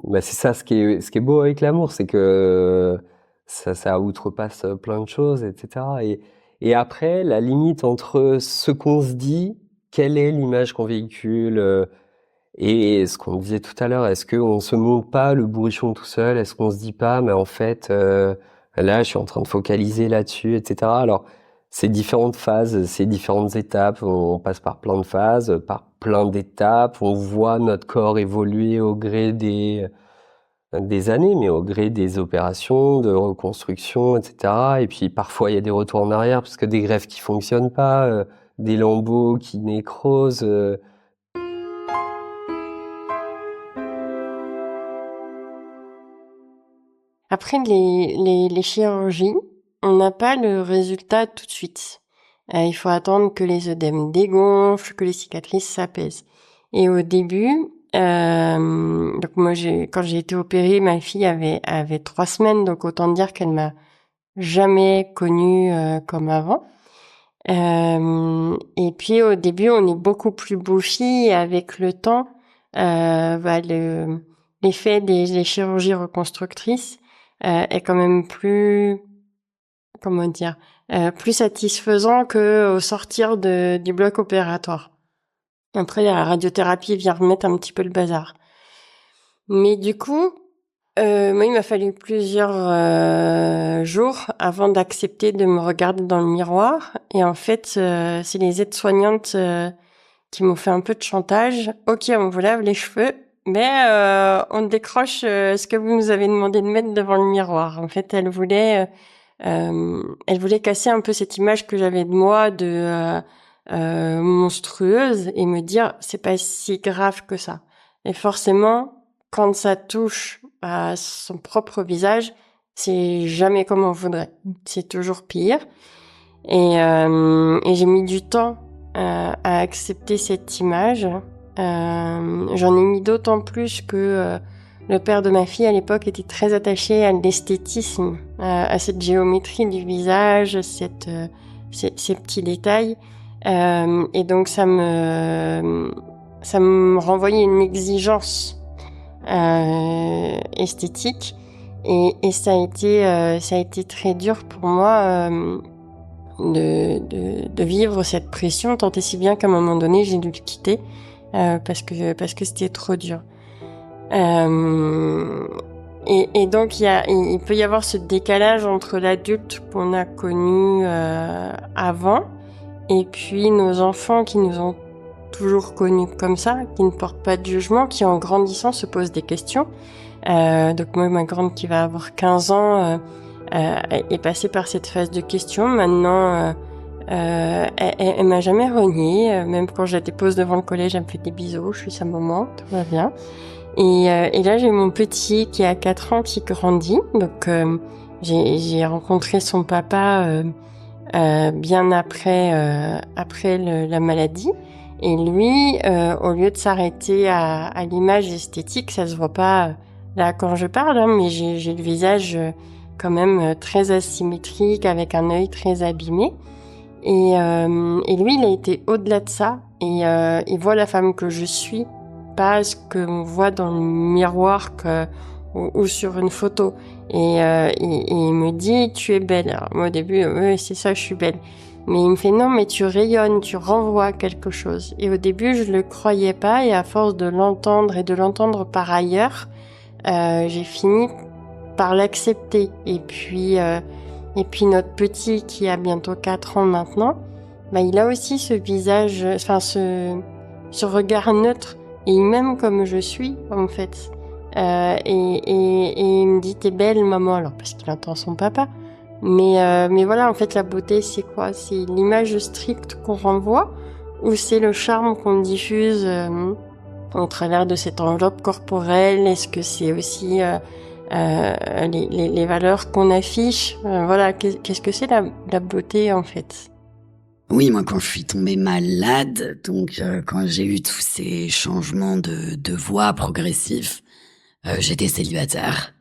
bah c'est ça ce qui est beau avec l'amour, c'est que ça outrepasse plein de choses, etc. Et après, la limite entre ce qu'on se dit, quelle est l'image qu'on véhicule, et ce qu'on disait tout à l'heure, est-ce qu'on se monte pas le bourrichon tout seul? Est-ce qu'on se dit pas, mais en fait, là, je suis en train de focaliser là-dessus, etc. Alors, c'est différentes phases, c'est différentes étapes. On passe par plein de phases, par plein d'étapes. On voit notre corps évoluer au gré des années, mais au gré des opérations de reconstruction, etc. Et puis, parfois, il y a des retours en arrière parce que des greffes qui fonctionnent pas, des lambeaux qui nécrosent. Après les chirurgies, on n'a pas le résultat tout de suite. Il faut attendre que les œdèmes dégonflent, que les cicatrices s'apaisent. Et au début, donc moi quand j'ai été opérée, ma fille avait 3 semaines, donc autant dire qu'elle m'a jamais connue comme avant. Et puis au début, on est beaucoup plus bouffi, et avec le temps, l'effet des chirurgies reconstructrices est quand même plus, comment dire, plus satisfaisant que au sortir du bloc opératoire. Après, la radiothérapie vient remettre un petit peu le bazar. Mais du coup, moi, il m'a fallu plusieurs jours avant d'accepter de me regarder dans le miroir. Et en fait, c'est les aides-soignantes qui m'ont fait un peu de chantage. Ok, on vous lave les cheveux, mais on décroche ce que vous nous avez demandé de mettre devant le miroir. En fait, elle voulait casser un peu cette image que j'avais de moi de monstrueuse et me dire c'est pas si grave que ça. Et forcément, quand ça touche à son propre visage, c'est jamais comme on voudrait. C'est toujours pire. Et j'ai mis du temps à accepter cette image. J'en ai mis d'autant plus que le père de ma fille à l'époque était très attaché à l'esthétisme, à cette géométrie du visage, ces petits détails. Et donc ça me renvoyait une exigence esthétique, et ça a été très dur pour moi de vivre cette pression, tant et si bien qu'à un moment donné j'ai dû le quitter parce que c'était trop dur. Et donc il peut y avoir ce décalage entre l'adulte qu'on a connu avant et puis nos enfants qui nous ont toujours connus comme ça, qui ne portent pas de jugement, qui en grandissant se posent des questions. Donc moi, ma grande qui va avoir 15 ans est passée par cette phase de questions. Maintenant, elle m'a jamais renié. Même quand je la dépose devant le collège, elle me fait des bisous. Je suis sa maman, tout va bien. Et là, j'ai mon petit qui a 4 ans qui grandit. Donc j'ai rencontré son papa bien après la maladie. Et lui, au lieu de s'arrêter à l'image esthétique, ça se voit pas là quand je parle, hein, mais j'ai le visage quand même très asymétrique, avec un œil très abîmé. Et lui, il a été au-delà de ça. Et il voit la femme que je suis, pas ce qu'on voit dans le miroir ou sur une photo. Et il me dit, tu es belle. Alors moi, au début, oui, c'est ça, je suis belle. Mais il me fait, non, mais tu rayonnes, tu renvoies quelque chose. Et au début, je le croyais pas. Et à force de l'entendre et de l'entendre par ailleurs, j'ai fini par l'accepter. Et puis notre petit, qui a bientôt 4 ans maintenant, bah, il a aussi ce visage, enfin ce regard neutre, et il m'aime comme je suis, en fait. Et il me dit, t'es belle, maman, alors parce qu'il entend son papa. Mais voilà, en fait, la beauté, c'est quoi? C'est l'image stricte qu'on renvoie, ou c'est le charme qu'on diffuse au travers de cette enveloppe corporelle? Est-ce que c'est aussi les valeurs qu'on affiche? Voilà, qu'est-ce que c'est la beauté, en fait? Oui, moi, quand je suis tombée malade, donc quand j'ai eu tous ces changements de voix progressifs, j'étais célibataire.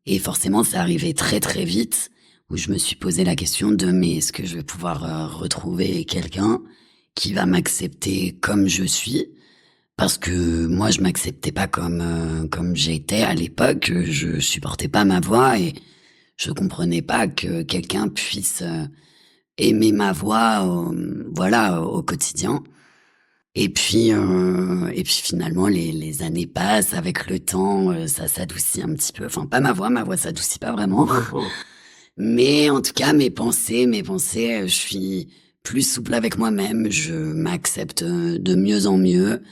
Et forcément, ça arrivait très très vite, où je me suis posé la question de mais est-ce que je vais pouvoir retrouver quelqu'un qui va m'accepter comme je suis? Parce que moi, je m'acceptais pas comme j'étais à l'époque. Je supportais pas ma voix et je comprenais pas que quelqu'un puisse aimer ma voix, voilà, au quotidien. Et puis finalement, les années passent, avec le temps, ça s'adoucit un petit peu. Enfin, pas ma voix s'adoucit pas vraiment. Mais en tout cas, mes pensées, je suis plus souple avec moi-même, je m'accepte de mieux en mieux.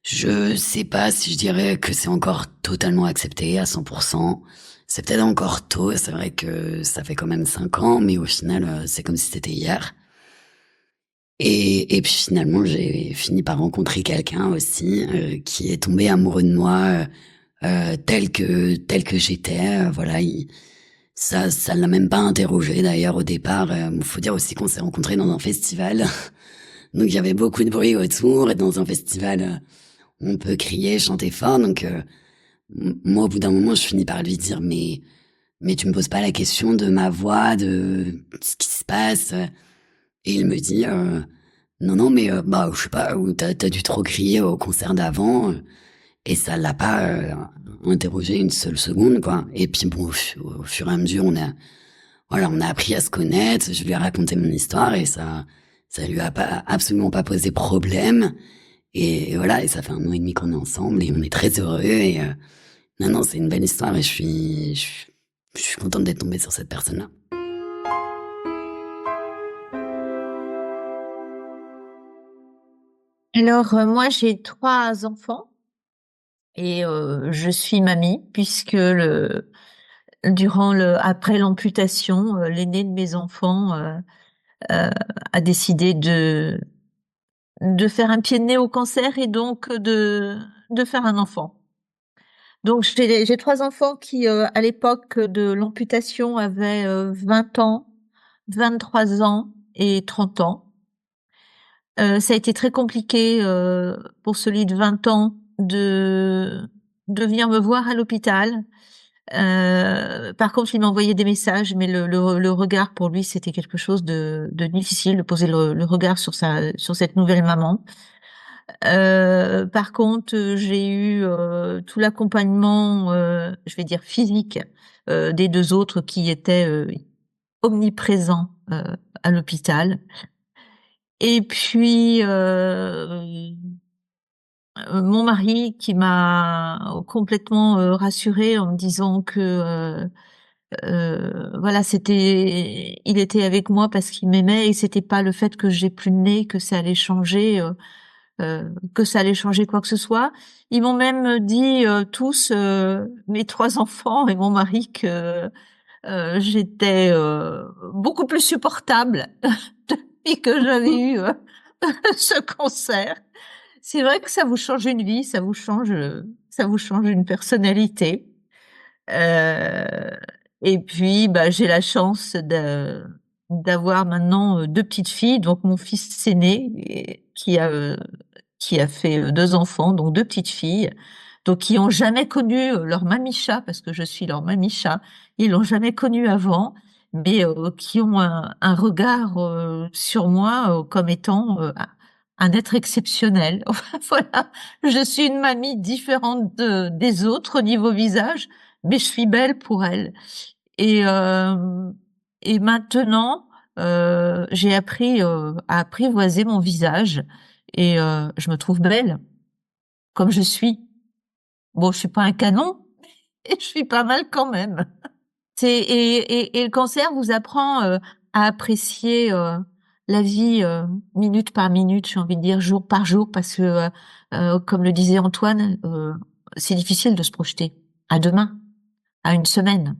Je sais pas si je dirais que c'est encore totalement accepté à 100%. C'est peut-être encore tôt, c'est vrai que ça fait quand même 5 ans, mais au final, c'est comme si c'était hier. Et puis finalement, j'ai fini par rencontrer quelqu'un aussi qui est tombé amoureux de moi tel que j'étais. Voilà, ça l'a même pas interrogé d'ailleurs au départ. Faut dire aussi qu'on s'est rencontrés dans un festival, donc il y avait beaucoup de bruit autour. Et dans un festival, on peut crier, chanter fort. Donc moi, au bout d'un moment, je finis par lui dire mais tu me poses pas la question de ma voix, de ce qui se passe. Et il me dit non, mais bah je sais pas, ou t'as dû trop crier au concert d'avant, et ça l'a pas interrogé une seule seconde, quoi. Et puis bon, au fur et à mesure, on a appris à se connaître. Je lui ai raconté mon histoire et ça lui a pas absolument pas posé problème. Et voilà, et ça fait 1 an et demi qu'on est ensemble et on est très heureux. Et non, c'est une belle histoire et je suis contente d'être tombée sur cette personne-là. Alors, moi, j'ai 3 enfants et je suis mamie puisque après l'amputation, l'aîné de mes enfants a décidé de faire un pied de nez au cancer et donc de faire un enfant. Donc j'ai 3 enfants qui, à l'époque de l'amputation, avaient 20 ans, 23 ans et 30 ans. Ça a été très compliqué pour celui de 20 ans de venir me voir à l'hôpital. Par contre, il m'envoyait des messages, mais le regard pour lui, c'était quelque chose de difficile de poser le regard sur cette nouvelle maman. Par contre, j'ai eu tout l'accompagnement, je vais dire physique, des 2 autres qui étaient omniprésents à l'hôpital. Et puis mon mari qui m'a complètement rassurée en me disant que voilà, il était avec moi parce qu'il m'aimait et c'était pas le fait que j'ai plus de nez que ça allait changer. Que ça allait changer quoi que ce soit. Ils m'ont même dit tous, mes 3 enfants et mon mari, que j'étais beaucoup plus supportable depuis que j'avais eu ce cancer. C'est vrai que ça vous change une vie, ça vous change une personnalité. Et puis, bah, j'ai la chance d'avoir maintenant 2 petites filles. Donc mon fils aîné qui a fait 2 enfants, donc 2 petites filles, donc qui ont jamais connu leur mamie chat, parce que je suis leur mamie chat. Ils l'ont jamais connu avant. mais qui ont un regard sur moi comme étant un être exceptionnel. Voilà, je suis une mamie différente des autres au niveau visage, mais je suis belle pour elles. Et, et maintenant, j'ai appris à apprivoiser mon visage et je me trouve belle comme je suis. Bon, je suis pas un canon, et je suis pas mal quand même. Et le cancer vous apprend à apprécier la vie minute par minute, j'ai envie de dire jour par jour, parce que comme le disait Antoine, c'est difficile de se projeter à demain, à une semaine,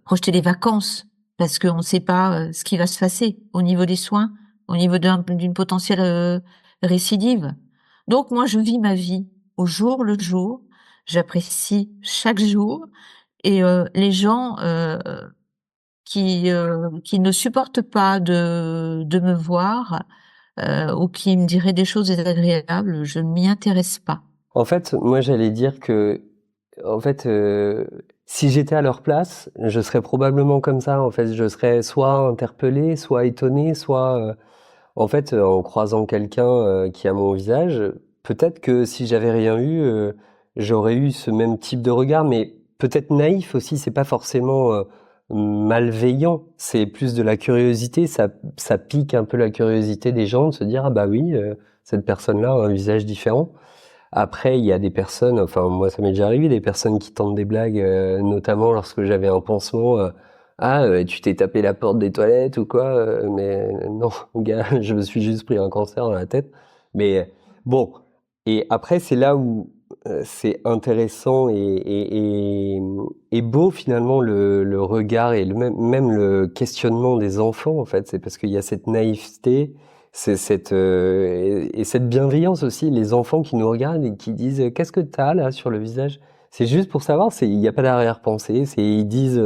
projeter les vacances, parce qu'on ne sait pas ce qui va se passer au niveau des soins, au niveau d'une potentielle récidive. Donc moi, je vis ma vie au jour le jour, j'apprécie chaque jour, et les gens qui ne supportent pas de me voir ou qui me diraient des choses désagréables, je ne m'y intéresse pas. En fait, moi, j'allais dire que, en fait, si j'étais à leur place, je serais probablement comme ça. En fait, je serais soit interpellé, soit étonné, soit, en fait, en croisant quelqu'un qui a mon visage, peut-être que si j'avais rien eu, j'aurais eu ce même type de regard, mais peut-être naïf aussi. C'est pas forcément malveillant. C'est plus de la curiosité. Ça pique un peu la curiosité des gens de se dire ah bah oui, cette personne-là a un visage différent. Après, il y a des personnes, enfin moi ça m'est déjà arrivé, des personnes qui tentent des blagues, notamment lorsque j'avais un pansement. Tu t'es tapé la porte des toilettes ou quoi? Mais non, gars, je me suis juste pris un cancer dans la tête. Mais bon, et après c'est là où c'est intéressant et beau finalement le regard et même le questionnement des enfants en fait. C'est parce qu'il y a cette naïveté. C'est cette bienveillance aussi, les enfants qui nous regardent et qui disent qu'est-ce que t'as là sur le visage? C'est juste pour savoir, il n'y a pas d'arrière-pensée, ils disent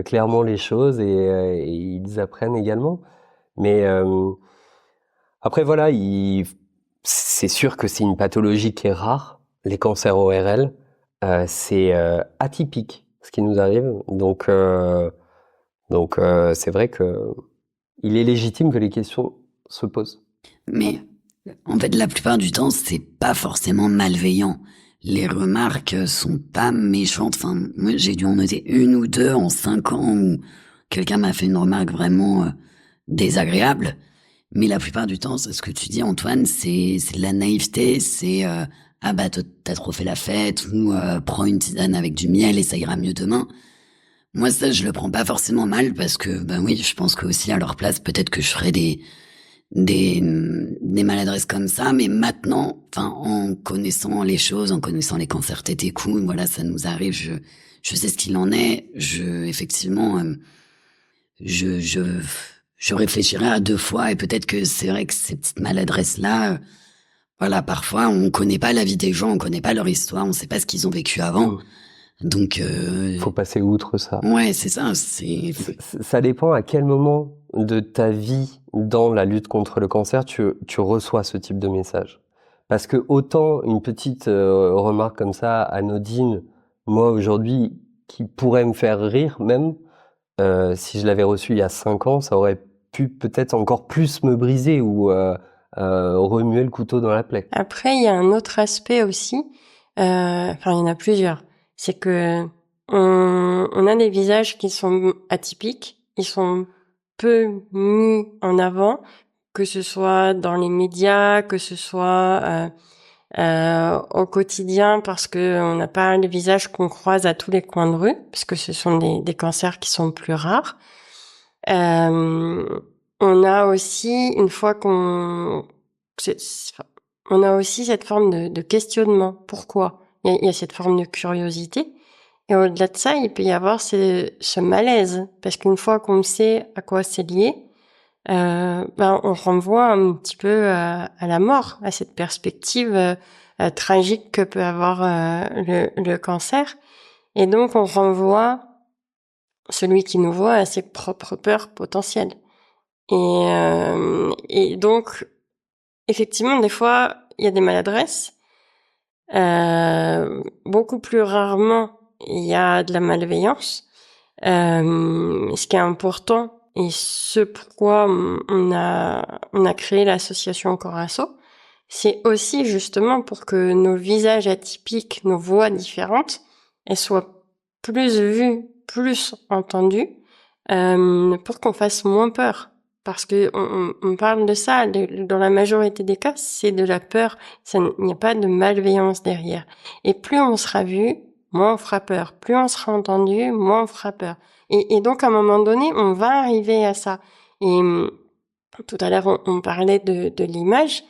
clairement les choses et ils apprennent également. Mais après voilà, c'est sûr que c'est une pathologie qui est rare, les cancers ORL, c'est atypique ce qui nous arrive, donc c'est vrai que il est légitime que les questions se posent. Mais en fait, la plupart du temps, c'est pas forcément malveillant. Les remarques sont pas méchantes. Enfin, moi, j'ai dû en noter une ou deux en 5 ans où quelqu'un m'a fait une remarque vraiment désagréable. Mais la plupart du temps, c'est ce que tu dis, Antoine, c'est de la naïveté, c'est ah bah t'as trop fait la fête ou prends une tisane avec du miel et ça ira mieux demain. Moi, ça, je le prends pas forcément mal parce que, ben oui, je pense que aussi à leur place, peut-être que je ferais des maladresses comme ça, mais maintenant, enfin, en connaissant les choses, en connaissant les cancers tête et cou, voilà, ça nous arrive, je sais ce qu'il en est, effectivement, je réfléchirai à 2 fois et peut-être que c'est vrai que ces petites maladresses-là, voilà, parfois, on connaît pas la vie des gens, on connaît pas leur histoire, on sait pas ce qu'ils ont vécu avant. Donc, faut passer outre ça. Ouais, c'est ça, ça dépend à quel moment de ta vie dans la lutte contre le cancer tu reçois ce type de message. Parce que autant une petite remarque comme ça, anodine, moi aujourd'hui, qui pourrait me faire rire même, si je l'avais reçu il y a 5 ans, ça aurait pu peut-être encore plus me briser ou remuer le couteau dans la plaie. Après, il y a un autre aspect aussi, enfin il y en a plusieurs, c'est que on a des visages qui sont atypiques, ils sont peu mis en avant, que ce soit dans les médias, que ce soit au quotidien, parce que on n'a pas les visages qu'on croise à tous les coins de rue, parce que ce sont des cancers qui sont plus rares. On a aussi, une fois on a aussi cette forme de questionnement. Pourquoi? Il y a cette forme de curiosité. Et au-delà de ça, il peut y avoir ce malaise. Parce qu'une fois qu'on sait à quoi c'est lié, on renvoie un petit peu à la mort, à cette perspective tragique que peut avoir le cancer. Et donc, on renvoie celui qui nous voit à ses propres peurs potentielles. Et donc, effectivement, des fois, il y a des maladresses. Beaucoup plus rarement, il y a de la malveillance. Ce qui est important et ce pourquoi on a créé l'association Corasso, c'est aussi justement pour que nos visages atypiques, nos voix différentes, elles soient plus vues, plus entendues, pour qu'on fasse moins peur. Parce que on parle de ça, dans la majorité des cas, c'est de la peur. Il n'y a pas de malveillance derrière. Et plus on sera vu, moins on fera peur. Plus on sera entendu, moins on fera peur. Et donc, à un moment donné, on va arriver à ça. Et tout à l'heure, on parlait de l'image.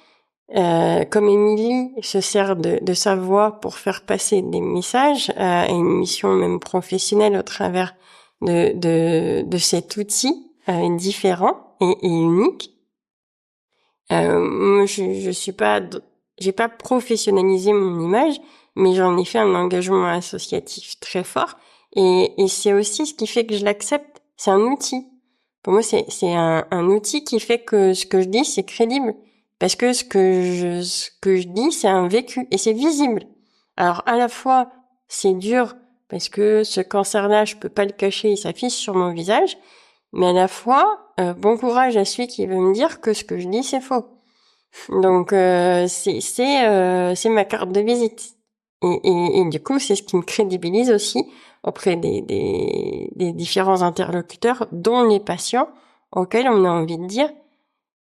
Comme Émilie se sert de sa voix pour faire passer des messages à une mission même professionnelle au travers de cet outil différent et unique. Moi, je suis pas, j'ai pas professionnalisé mon image, mais j'en ai fait un engagement associatif très fort. Et c'est aussi ce qui fait que je l'accepte. C'est un outil. Pour moi, c'est un outil qui fait que ce que je dis, c'est crédible. Parce que ce que je dis, c'est un vécu et c'est visible. Alors, à la fois, c'est dur parce que ce cancer-là, je peux pas le cacher, il s'affiche sur mon visage. Mais à la fois, bon courage à celui qui veut me dire que ce que je dis, c'est faux. Donc, c'est ma carte de visite. Et du coup, c'est ce qui me crédibilise aussi auprès des différents interlocuteurs, dont les patients, auxquels on a envie de dire,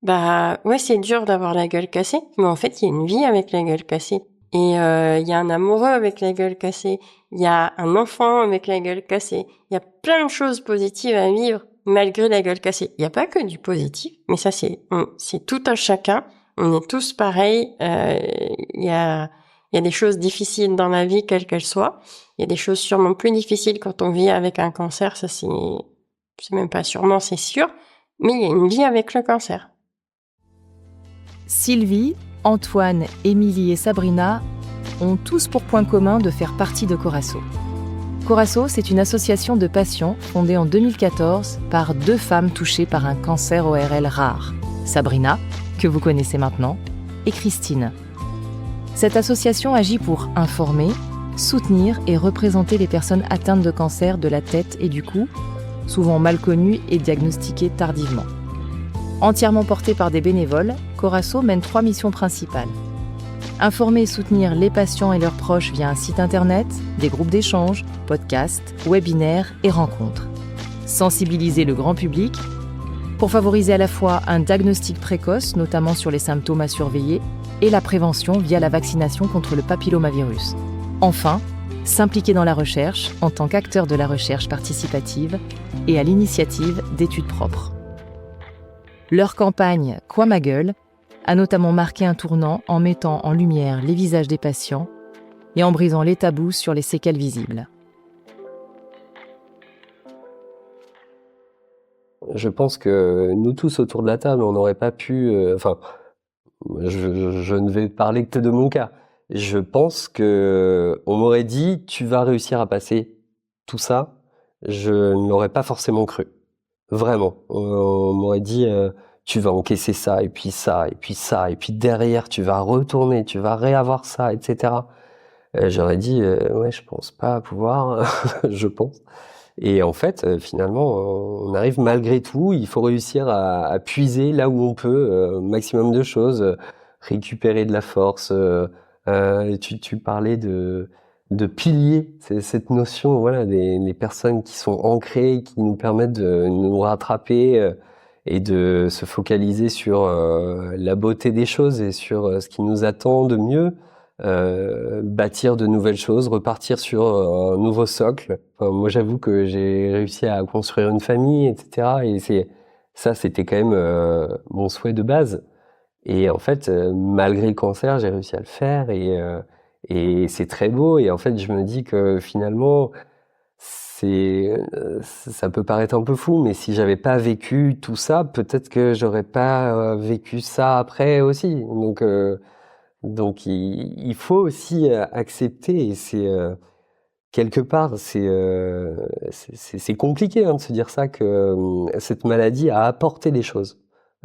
bah ouais, c'est dur d'avoir la gueule cassée, mais en fait, il y a une vie avec la gueule cassée. Et il y a un amoureux avec la gueule cassée, il y a un enfant avec la gueule cassée, il y a plein de choses positives à vivre malgré la gueule cassée. Il n'y a pas que du positif, mais ça c'est tout un chacun. On est tous pareils. Il y a des choses difficiles dans la vie, quelles qu'elles soient. Il y a des choses sûrement plus difficiles quand on vit avec un cancer. Ça c'est même pas sûrement, c'est sûr. Mais il y a une vie avec le cancer. Sylvie, Antoine, Émilie et Sabrina ont tous pour point commun de faire partie de Corasso. Corasso, c'est une association de patients fondée en 2014 par 2 femmes touchées par un cancer ORL rare, Sabrina, que vous connaissez maintenant, et Christine. Cette association agit pour informer, soutenir et représenter les personnes atteintes de cancer de la tête et du cou, souvent mal connues et diagnostiquées tardivement. Entièrement portée par des bénévoles, Corasso mène 3 missions principales. Informer et soutenir les patients et leurs proches via un site internet, des groupes d'échange, podcasts, webinaires et rencontres. Sensibiliser le grand public pour favoriser à la fois un diagnostic précoce, notamment sur les symptômes à surveiller, et la prévention via la vaccination contre le papillomavirus. Enfin, s'impliquer dans la recherche en tant qu'acteur de la recherche participative et à l'initiative d'études propres. Leur campagne « Quoi ma gueule ?» a notamment marqué un tournant en mettant en lumière les visages des patients et en brisant les tabous sur les séquelles visibles. Je pense que nous tous autour de la table, on n'aurait pas pu... je ne vais parler que de mon cas. Je pense que on m'aurait dit « tu vas réussir à passer tout ça », je ne l'aurais pas forcément cru. Vraiment. On m'aurait dit tu vas encaisser ça, et puis ça, et puis ça, et puis derrière tu vas retourner, tu vas réavoir ça, etc. J'aurais dit ouais, je pense pas pouvoir, je pense. Et en fait, finalement, on arrive malgré tout. Il faut réussir à puiser là où on peut, maximum de choses, récupérer de la force. Tu parlais de piliers, c'est cette notion, voilà, des personnes qui sont ancrées, qui nous permettent de nous rattraper et de se focaliser sur la beauté des choses et sur ce qui nous attend de mieux. Bâtir de nouvelles choses, repartir sur un nouveau socle. Enfin, moi, j'avoue que j'ai réussi à construire une famille, etc. Et c'était quand même mon souhait de base. Et en fait, malgré le cancer, j'ai réussi à le faire et c'est très beau. Et en fait, je me dis que finalement, ça peut paraître un peu fou, mais si j'avais pas vécu tout ça, peut-être que j'aurais pas vécu ça après aussi. Donc il faut aussi accepter, et c'est quelque part c'est compliqué de se dire ça, que cette maladie a apporté des choses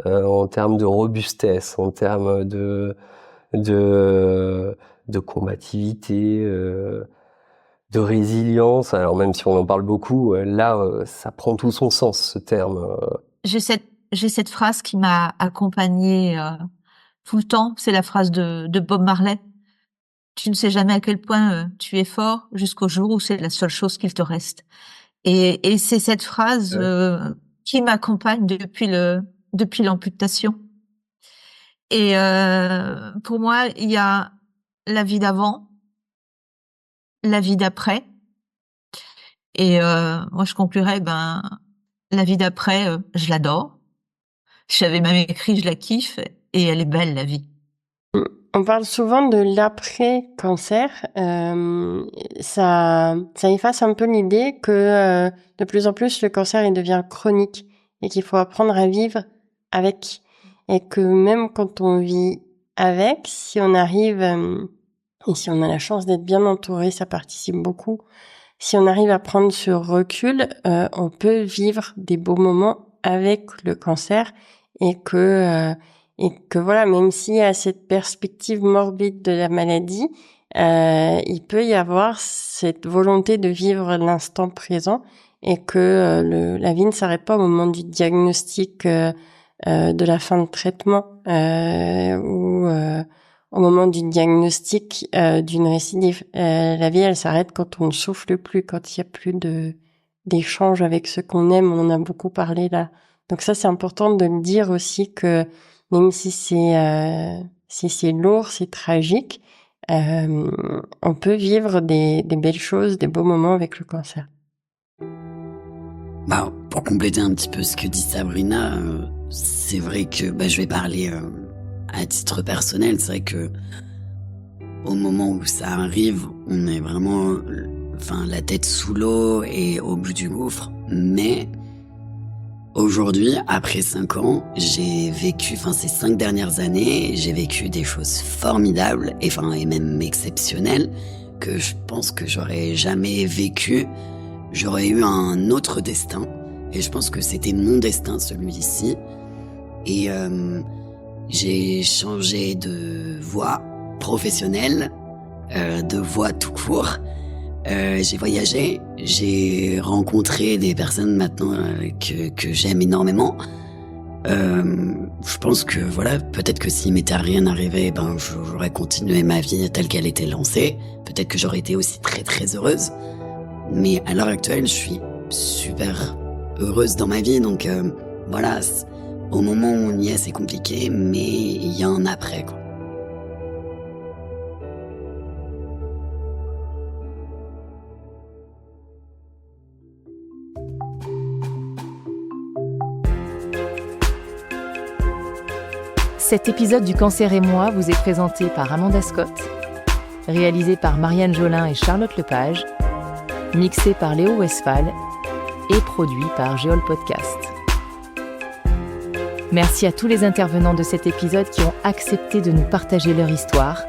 en termes de robustesse, en termes de combativité, de résilience. Alors même si on en parle beaucoup, là, ça prend tout son sens, ce terme. J'ai cette phrase qui m'a accompagnée tout le temps. C'est la phrase de Bob Marley. Tu ne sais jamais à quel point tu es fort jusqu'au jour où c'est la seule chose qu'il te reste. Et c'est cette phrase qui m'accompagne depuis l'amputation. Et pour moi, il y a la vie d'avant, la vie d'après. Et moi, je conclurais, la vie d'après, je l'adore. J'avais même écrit, je la kiffe, et elle est belle, la vie. On parle souvent de l'après-cancer. Ça efface un peu l'idée que de plus en plus le cancer il devient chronique et qu'il faut apprendre à vivre avec. Et que même quand on vit avec, si on arrive, et si on a la chance d'être bien entouré, ça participe beaucoup. Si on arrive à prendre ce recul, on peut vivre des beaux moments avec le cancer et que voilà, même s'il y a cette perspective morbide de la maladie, il peut y avoir cette volonté de vivre l'instant présent et que la vie ne s'arrête pas au moment du diagnostic de la fin de traitement ou au moment du diagnostic d'une récidive. La vie, elle s'arrête quand on ne souffle plus, quand il y a plus d'échange avec ceux qu'on aime. On en a beaucoup parlé là. Donc ça, c'est important de le dire aussi que même si c'est lourd, c'est tragique, on peut vivre des belles choses, des beaux moments avec le cancer. Pour compléter un petit peu ce que dit Sabrina, c'est vrai que je vais parler à titre personnel. C'est vrai que au moment où ça arrive, on est vraiment la tête sous l'eau et au bout du gouffre. Mais aujourd'hui, après 5 ans, j'ai vécu, ces 5 dernières années, j'ai vécu des choses formidables et même exceptionnelles que je pense que j'aurais jamais vécu. J'aurais eu un autre destin et je pense que c'était mon destin, celui-ci. Et j'ai changé de voie professionnelle, de voie tout court. J'ai voyagé, j'ai rencontré des personnes maintenant que j'aime énormément. Je pense que peut-être que s'il m'était rien arrivé, j'aurais continué ma vie telle qu'elle était lancée. Peut-être que j'aurais été aussi très très heureuse. Mais à l'heure actuelle, je suis super heureuse dans ma vie. Donc au moment où on y est, c'est compliqué, mais il y a un après, quoi. Cet épisode du Cancer et moi vous est présenté par Amanda Scott, réalisé par Marianne Jolin et Charlotte Lepage, mixé par Léo Westphal et produit par Géol Podcast. Merci à tous les intervenants de cet épisode qui ont accepté de nous partager leur histoire.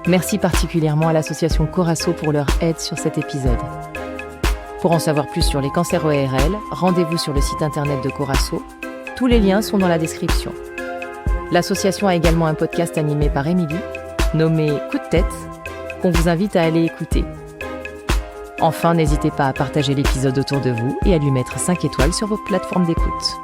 Merci particulièrement à l'association Corasso pour leur aide sur cet épisode. Pour en savoir plus sur les cancers ORL, rendez-vous sur le site internet de Corasso. Tous les liens sont dans la description. L'association a également un podcast animé par Émilie, nommé Coup de tête, qu'on vous invite à aller écouter. Enfin, n'hésitez pas à partager l'épisode autour de vous et à lui mettre 5 étoiles sur vos plateformes d'écoute.